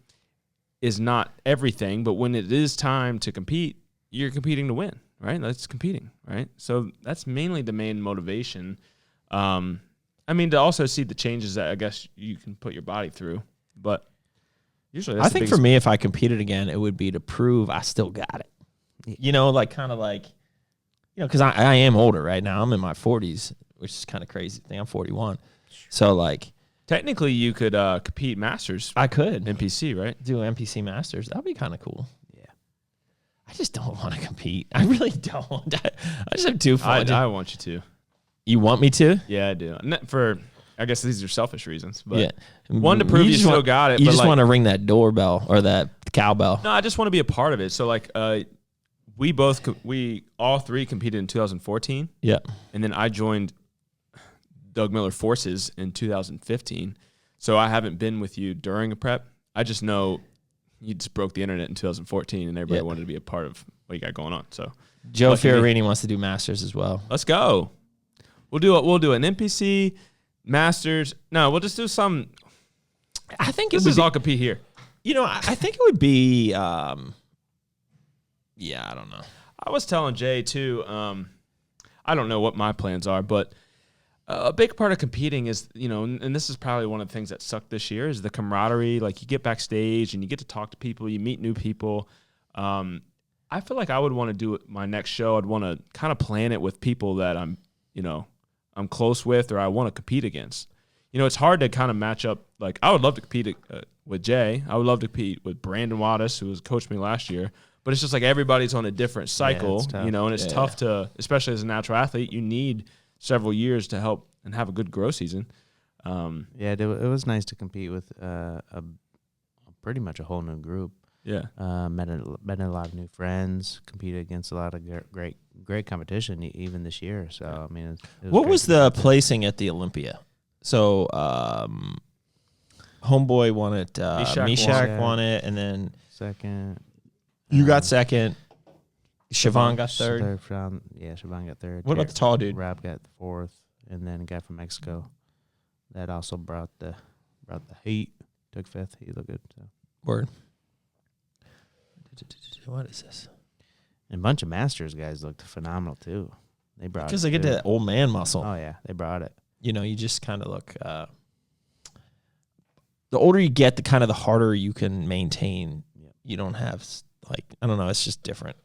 is not everything, but when it is time to compete, you're competing to win, right? That's competing, right? So that's mainly the main motivation. I mean, to also see the changes that I guess you can put your body through, but usually that's I think for me, if I competed again, it would be to prove I still got it. Because I am older right now. I'm in my 40s, which is kind of crazy. I think I'm 41. So like, technically, you could compete masters. I could NPC, right? Do NPC masters. That'd be kind of cool. Yeah. I just don't want to compete. I really don't. I just have too fun. I want you to. You want me to? Yeah, I do. I guess these are selfish reasons, but yeah. One, to prove you still got it. You just want to ring that doorbell or that cowbell. No, I just want to be a part of it. So like, we all three competed in 2014. Yeah. And then I joined Doug Miller Forces in 2015. So I haven't been with you during a prep. I just know you just broke the internet in 2014 and everybody wanted to be a part of what you got going on. So Joe Fiorini wants to do masters as well. Let's go. We'll do an NPC, masters. No, we'll just do some. I think this is all compete here. I think it would be. I don't know. I was telling Jay too. I don't know what my plans are, but a big part of competing is, and this is probably one of the things that sucked this year, is the camaraderie. Like you get backstage and you get to talk to people, you meet new people. I feel like I would want to do my next show. I'd want to kind of plan it with people that I'm close with or I want to compete against. It's hard to kind of match up. Like I would love to compete with Jay. I would love to compete with Brandon Wattis, who coached me last year. But it's just like everybody's on a different cycle, and it's tough to, especially as a natural athlete, you need several years to help and have a good growth season. It was nice to compete with pretty much a whole new group. Yeah, met a lot of new friends, competed against a lot of great competition even this year. So I mean, what was the placing at the Olympia? So Homeboy won it, Mishak won it, and then second. You got second. Siobhan got third. Siobhan got third. What about the tall dude? Rob got fourth, and then a guy from Mexico that also brought the heat. Took fifth. He looked good. So. Word. What is this? And a bunch of Masters guys looked phenomenal too. They brought because they get that old man muscle. Oh yeah, they brought it. You just kind of look. The older you get, the harder you can maintain. Yep. You don't have. I don't know. It's just different.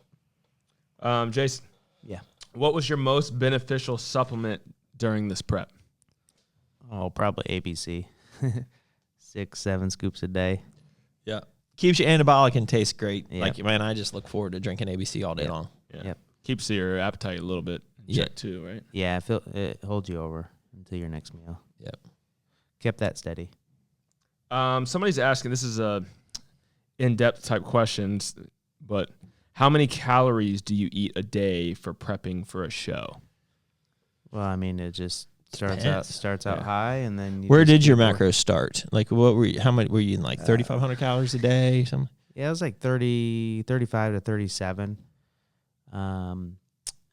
Jason. Yeah. What was your most beneficial supplement during this prep? Oh, probably ABC. 6-7 scoops a day. Yeah. Keeps you anabolic and tastes great. Yep. I just look forward to drinking ABC all day long. Yeah. Yep. Keeps your appetite a little bit in check too, right? Yeah. It holds you over until your next meal. Yep. Kept that steady. Somebody's asking, this is a in-depth type questions, but how many calories do you eat a day for prepping for a show? Well, I mean, it just starts out high, and then where did your macros start? Like, what were you? How much were you eating? Like 3,500 calories a day, or something? Yeah, it was like 35 to 37. And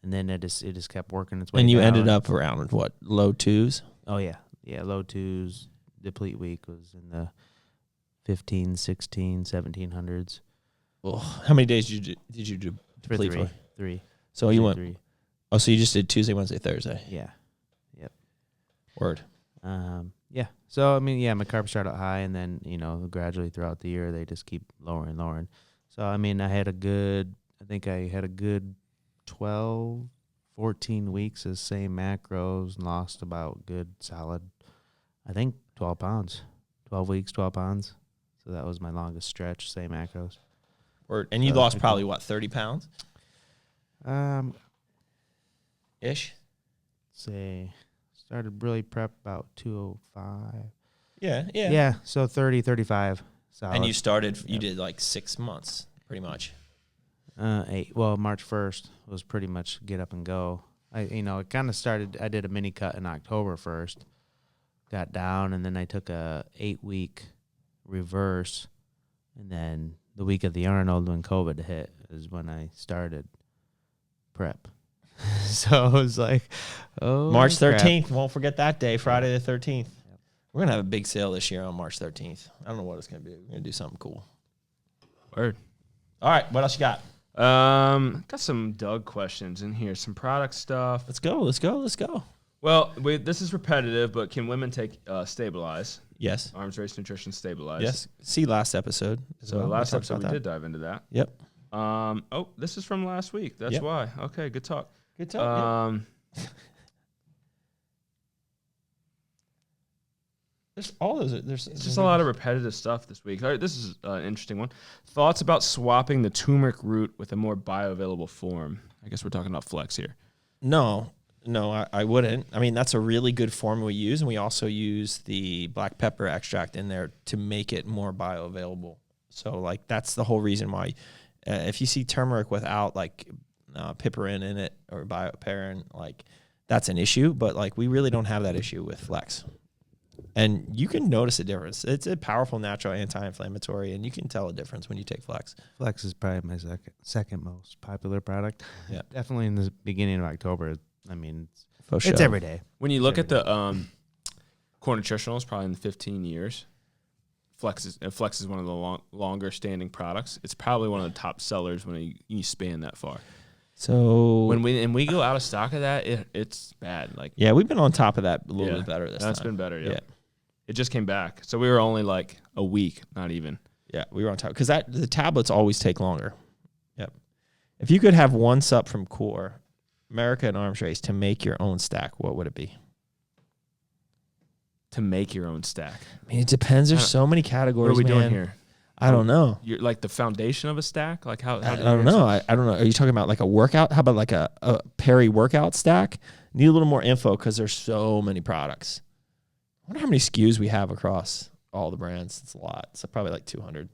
then it just kept working its way. And you down. ended up around what, low 2s? Oh yeah, low 2s. Deplete week was in the 15, 16, 1700s. Well, how many days did you do deplete for? 3. So you went 3. Oh, so you just did Tuesday, Wednesday, Thursday. Yeah. Yep. Word. Yeah. So I mean, yeah, my carbs start out high, and then gradually throughout the year they just keep lowering. So I mean, I think I had a good 12, 14 weeks of same macros, and lost about good solid, I think 12 pounds. 12 weeks, 12 pounds. So that was my longest stretch, same macros. Word. And you lost probably what, 30 pounds? Ish. Say started really prep about 205. Yeah. Yeah, so 30, 35. Solid. And you did like 6 months, pretty much. 8. Well, March 1st was pretty much get up and go. It kind of started, I did a mini cut in October 1st, got down, and then I took a 8-week reverse, and then the week of the Arnold when COVID hit is when I started prep. So it was like, March 13th. Crap. Won't forget that day, Friday the 13th. Yep. We're going to have a big sale this year on March 13th. I don't know what it's going to be. We're going to do something cool. Word. All right. What else you got? Got some Doug questions in here. Some product stuff. Let's go. Well, this is repetitive, but can women take Stabilize? Yes. Arms Race Nutrition Stabilize. Yes. See last episode. So last episode we did dive into that. Yep. This is from last week. That's why. Okay, good talk. Good talk. There's all those. There's just a lot of repetitive stuff this week. All right, this is an interesting one. Thoughts about swapping the turmeric root with a more bioavailable form? I guess we're talking about Flex here. No, I wouldn't. I mean, that's a really good form we use, and we also use the black pepper extract in there to make it more bioavailable. So, like, that's the whole reason why. If you see turmeric without like piperin in it or bioperin, like that's an issue. But like we really don't have that issue with Flex, and you can notice a difference. It's a powerful natural anti-inflammatory, and you can tell a difference when you take Flex. Flex is probably my second most popular product. Yeah, definitely in the beginning of October. I mean, it's sure. every day. When you look at the Core Nutritionals, probably in 15 years. Flex is one of the longer standing products. It's probably one of the top sellers when you span that far. So when we go out of stock of that, it's bad. Like we've been on top of that a little bit better this time. That's been better. Yeah, it just came back. So we were only like a week, not even. Yeah, we were on top because the tablets always take longer. Yep. If you could have one sup from Core, Merica, and Arms Race to make your own stack, what would it be? To make your own stack. I mean, it depends. There's so many categories. What are we doing here? I don't know. You're like the foundation of a stack? Like how I don't know. I don't know. Are you talking about like a workout? How about like a peri-workout stack? Need a little more info because there's so many products. I wonder how many SKUs we have across all the brands. It's a lot. It's probably like 200.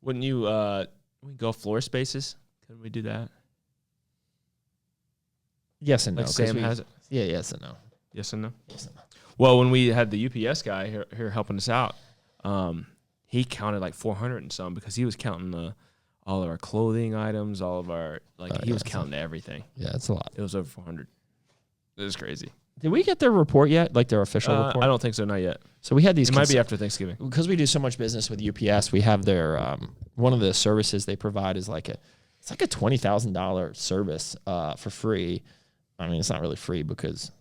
Wouldn't you we go floor spaces? Couldn't we do that? Yes and no. Like Sam has it? Yeah, yes and no. Yes and no? Yes and no. Well, when we had the UPS guy here helping us out, he counted like 400 and some because he was counting all of our clothing items, all of our he was counting everything. Yeah, it's a lot. It was over 400. It was crazy. Did we get their report yet? Like their official report? I don't think so, not yet. So we had these. It might be after Thanksgiving because we do so much business with UPS. We have their one of the services they provide is like it's like a $20,000 service for free. I mean, it's not really free because.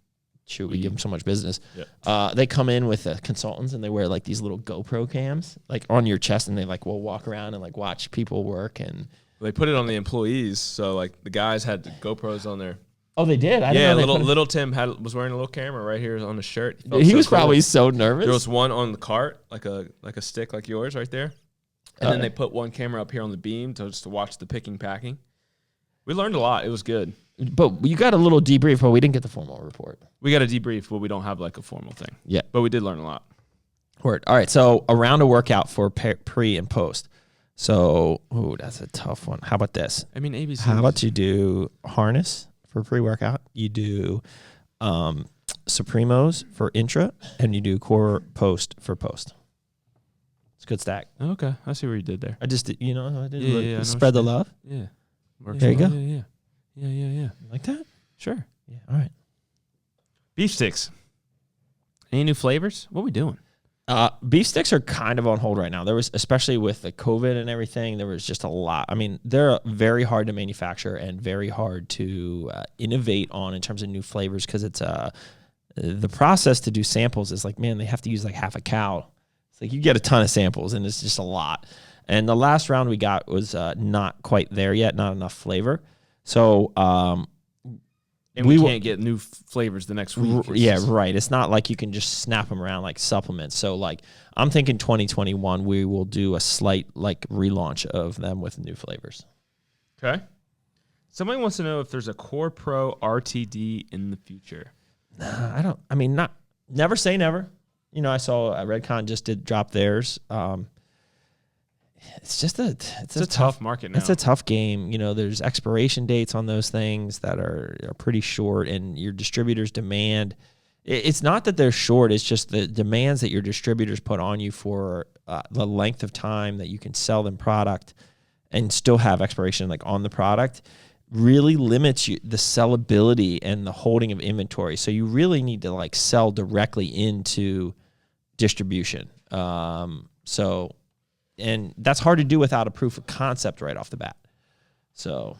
Shoot, we give them so much business. Yeah. They come in with consultants and they wear like these little GoPro cams like on your chest and they like will walk around and like watch people work and they put it on the employees. So like the guys had the GoPros on there. Oh, they did. I didn't know little Tim was wearing a little camera right here on his shirt. He was probably so nervous. There was one on the cart, like a stick like yours right there, and then they put one camera up here on the beam just to watch the picking packing. We learned a lot. It was good. But you got a little debrief, but we didn't get the formal report. We got a debrief, but we don't have like a formal thing. Yeah. But we did learn a lot. Word. All right. So around a workout for pre and post. So, that's a tough one. How about this? I mean, ABC. How about you do harness for pre-workout? You do Supremos for intra, and you do core post for post. It's a good stack. Okay, I see what you did there. I just, I did Yeah, spread the love. Yeah. There you go. Yeah. You like that? Sure. Yeah. All right. Beef Stix. Any new flavors? What are we doing? Beef Stix are kind of on hold right now. There was, especially with the COVID and everything, there was just a lot. I mean, they're very hard to manufacture and very hard to innovate on in terms of new flavors because it's the process to do samples is like, man, they have to use like half a cow. It's like you get a ton of samples and it's just a lot. And the last round we got was not quite there yet, not enough flavor. So and we can't get new flavors the next week. Yeah, right. It's not like you can just snap them around like supplements. So like I'm thinking 2021 we will do a slight like relaunch of them with new flavors. Okay. Somebody wants to know if there's a Core PRO RTD in the future. Nah, never say never. I saw Redcon just did drop theirs. It's just it's a tough market now. It's a tough game. There's expiration dates on those things that are pretty short, and your distributors demand. It's not that they're short. It's just the demands that your distributors put on you for the length of time that you can sell them product and still have expiration like on the product really limits the sellability and the holding of inventory. So you really need to like sell directly into distribution. And that's hard to do without a proof of concept right off the bat. So,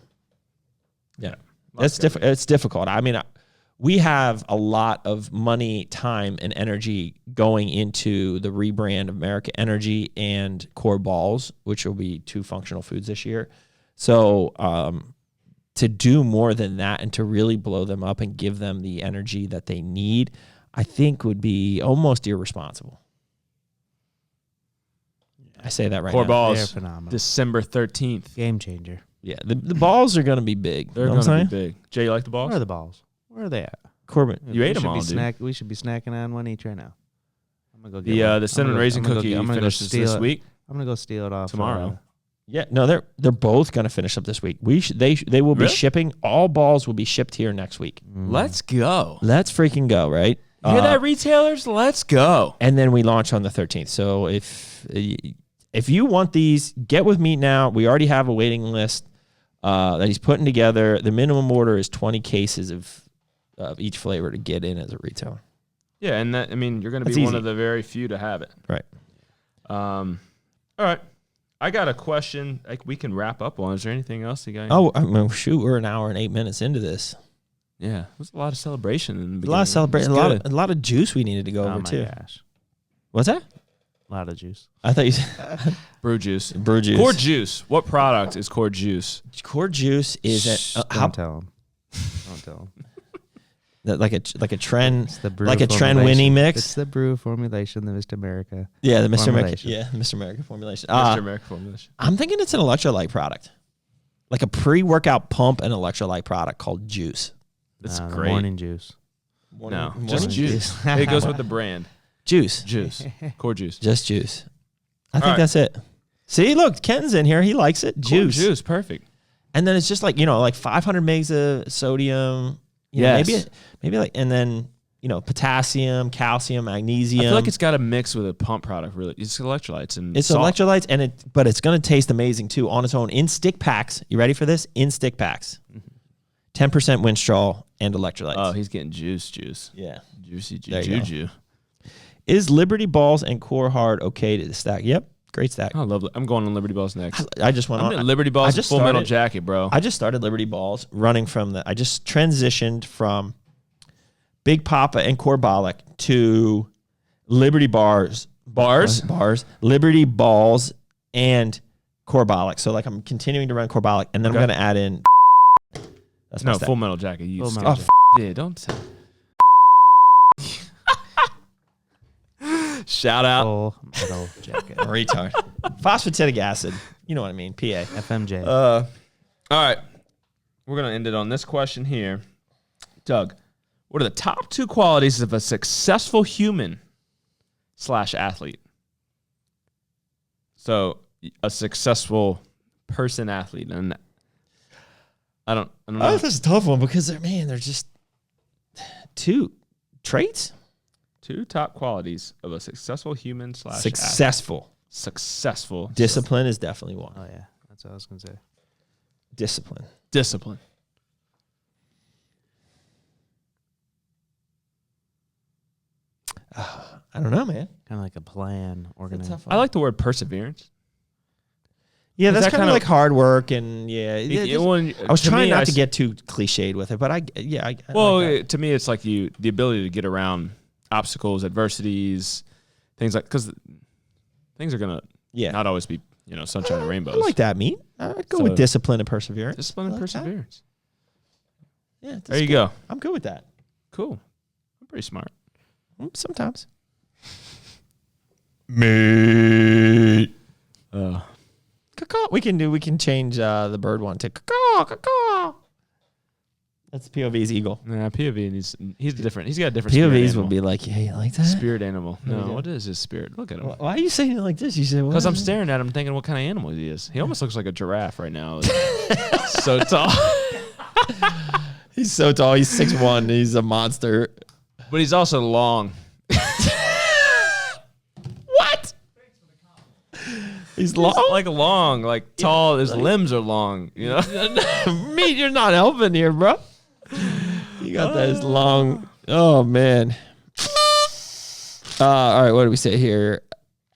yeah, it's difficult. I mean, we have a lot of money, time, and energy going into the rebrand of Merica Energy and Core Ballz, which will be 2 functional foods this year. So, to do more than that and to really blow them up and give them the energy that they need, I think would be almost irresponsible. I say that right Core now. Ballz, December 13th. Game changer. Yeah, the balls are going to be big. They're going to be big. Jay, you like the balls? Where are the balls? Where are they at? Corbin, you ate them all, dude. We should be snacking on one each right now. I'm gonna go get the cinnamon raisin cookie finishes this week. I'm gonna go steal it off tomorrow. Yeah, no, they're both going to finish up this week. They will be shipping. All balls will be shipped here next week. Let's go. Let's freaking go, right? You hear that, retailers? Let's go. And then we launch on the 13th. So if you want these, get with me now. We already have a waiting list that he's putting together. The minimum order is 20 cases of each flavor to get in as a retailer. Yeah, and you're going to be one of the very few to have it. Right. All right. I got a question we can wrap up on. Is there anything else you got? Oh, shoot, we're an hour and 8 minutes into this. Yeah, it was a lot of celebration in the beginning. A lot of celebration. A lot of juice we needed to go over too. Gosh. What's that? A lot of juice. I thought you said Brew juice. Brew juice. Core juice. What product is Core juice? Core juice is don't tell him. Don't tell him. Like a trend, it's the Brew like a trend winning mix. It's the Brew formulation, the Mr. America. Yeah, the Mr. America. Yeah, Mr. America formulation. Mr. America formulation. I'm thinking it's an electrolyte product, like a pre-workout pump and electrolyte product called Juice. That's great. Morning juice. Just juice. It goes with the brand. Juice. Core juice. Just juice. I think that's it. See, look, Ken's in here. He likes it. Juice. Core juice. Perfect. And then it's just like 500 megs of sodium. Yes. Maybe like, and then potassium, calcium, magnesium. I feel like it's got to mix with a pump product. Really, it's electrolytes and it's salt. Electrolytes, but it's going to taste amazing too on its own in stick packs. You ready for this? In stick packs, 10% Winstrol and electrolytes. Oh, he's getting juice. Yeah, juicy juju. Is Liberty Ballz and Core Hard okay to stack? Yep, great stack. I love it. I'm going on Liberty Ballz next. I just went on Liberty Ballz. I just Full Metal Jacket, bro. I just started Liberty Ballz running from I just transitioned from Big Papa and Core Bolic to Liberty Bars, Liberty Ballz and Core Bolic. So like I'm continuing to run Core Bolic, and then I'm going to add in. That's no Full Metal Jacket. You yeah, don't. Shout out. Full Metal Jacket. Retard. Phosphatidic acid. You know what I mean. PA. FMJ. All right. We're going to end it on this question here. Doug, what are the top 2 qualities of a successful human/athlete? So a successful person athlete. And I don't know. Oh, that's a tough one because they're just 2 traits. 2 top qualities of a successful human/athlete. Successful. successful. Discipline is definitely one. Oh yeah, that's what I was gonna say. Discipline. I don't know, man. Kind of like a plan, organized. I like the word perseverance. Yeah, that's kind of like hard work, and I was trying not to get too cliched with it, but to me, it's like the ability to get around obstacles, adversities, things like, because things are gonna not always be sunshine and rainbows. I like that, meat. I'd go with discipline and perseverance. Discipline and perseverance. Yeah, there you go. I'm good with that. Cool. I'm pretty smart. Sometimes. Meat. Caw-caw. We can change the bird one to caw caw. That's POV's eagle. Nah, POV he's different. He's got a different POVs will be like, yeah, you like that? Spirit animal. No, what is his spirit? Look at him. Why are you saying it like this? You said, because I'm staring at him thinking what kind of animal he is. He almost looks like a giraffe right now. So tall. He's so tall. He's 6'1". He's a monster. But he's also long. What? He's long? Like long, like tall. His limbs are long, Meat, you're not helping here, bro. You got that long. Oh, man. All right, what do we say here?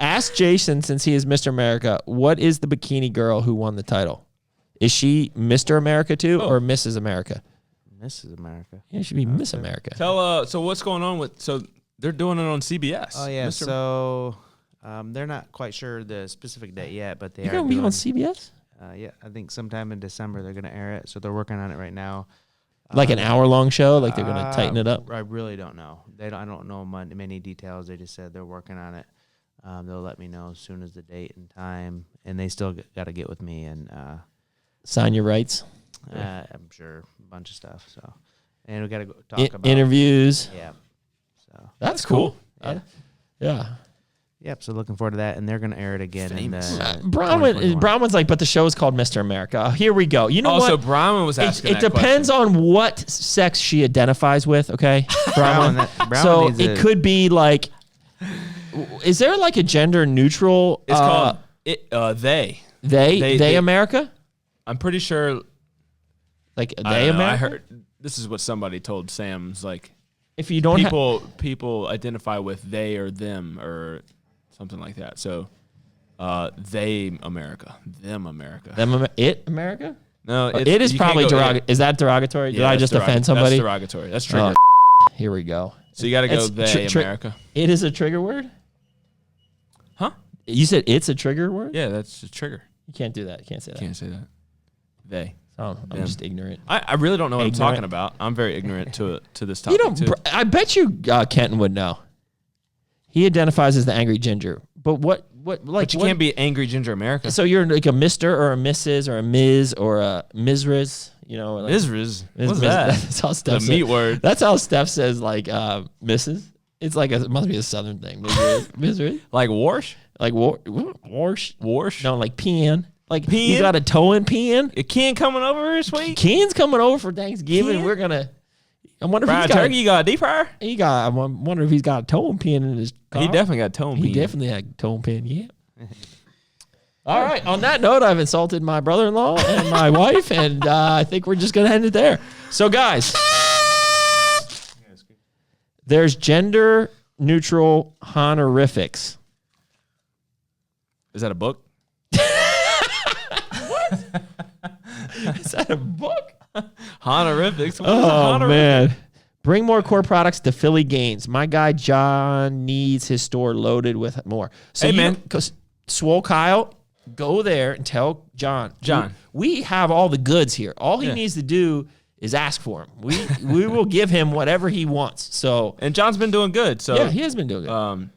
Ask Jason, since he is Mr. America, what is the bikini girl who won the title? Is she Mr. America too, or Mrs. America? Mrs. America. Yeah, it should be Miss America. So what's going on with, so they're doing it on CBS. Oh, yeah. So they're not quite sure the specific date yet, but You're going to be on CBS? Yeah, I think sometime in December they're going to air it. So they're working on it right now. Like an hour-long show? Like they're going to tighten it up? I really don't know. I don't know many details. They just said they're working on it. They'll let me know as soon as the date and time, and they still got to get with me and sign your rights. I'm sure a bunch of stuff. So, and we got to go talk about interviews. Yeah, so that's cool. Yeah. Yep. So looking forward to that, and they're going to air it again. Bronwyn's like, but the show is called Mr. America. Here we go. You know what? Also, Bronwyn was asking. It depends on what sex she identifies with. Okay, Bronwyn. So it could be like. Is there like a gender neutral? It's called they. They America? I'm pretty sure. Like they America? I heard this is what somebody told Sam's like. If you don't people identify with they or them or something like that. So they America. Them America. It America? No, it is probably derogatory. Is that derogatory? Did I just offend somebody? That's derogatory. That's trigger. Here we go. So you got to go they America. It is a trigger word? Huh? You said it's a trigger word? Yeah, that's a trigger. You can't do that. You can't say that. Can't say that. They. Oh, I'm just ignorant. I really don't know what I'm talking about. I'm very ignorant to this topic too. I bet you Kenton would know. He identifies as the angry ginger. But But you can't be angry ginger America. So you're like a Mr. or a Mrs. or a Ms. or a Mizriz, like Mizriz? What's that? That's how Steph says. The meat word. That's how Steph says like Mrs. It's like it must be a southern thing. Mizriz. Like Warsh? Like Warsh? Warsh? No, like pean. Like pean? You got a toe in pean? A Ken coming over here, sweet? Ken's coming over for Thanksgiving. Ken? We're gonna. I wonder if he's got turkey. You got a deep fryer? I wonder if he's got a toe and pin in his car. He definitely got a toe and pin. He definitely had a toe and pin. Yeah. All right. On that note, I've insulted my brother-in-law and my wife, and I think we're just gonna end it there. So, guys, there's gender neutral honorifics. Is that a book? What? Is that a book? Honorifics. Man. Bring more core products to Philly Gaines. My guy John needs his store loaded with more. So man. Swole Kyle, go there and tell John. We have all the goods here. All he needs to do is ask for them. We will give him whatever he wants. So and John's been doing good. So yeah, he has been doing good.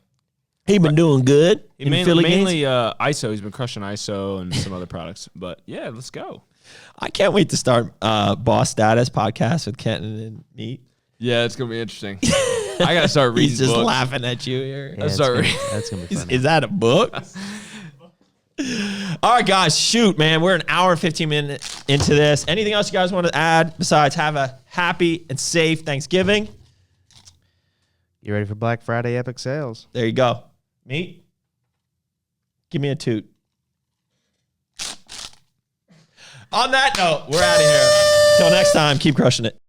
He's been doing good. Mainly ISO. He's been crushing ISO and some other products. But yeah, let's go. I can't wait to start Boss Status podcast with Kenton and Neat. Yeah, it's gonna be interesting. I gotta start reading. He's just books. laughing at you here. Yeah, that's gonna be funny. Is that a book? All right, guys, shoot, man. We're an hour and 15 minutes into this. Anything else you guys want to add besides have a happy and safe Thanksgiving? You ready for Black Friday epic sales? There you go. Meat? Give me a toot. On that note, we're out of here. Till next time, keep crushing it.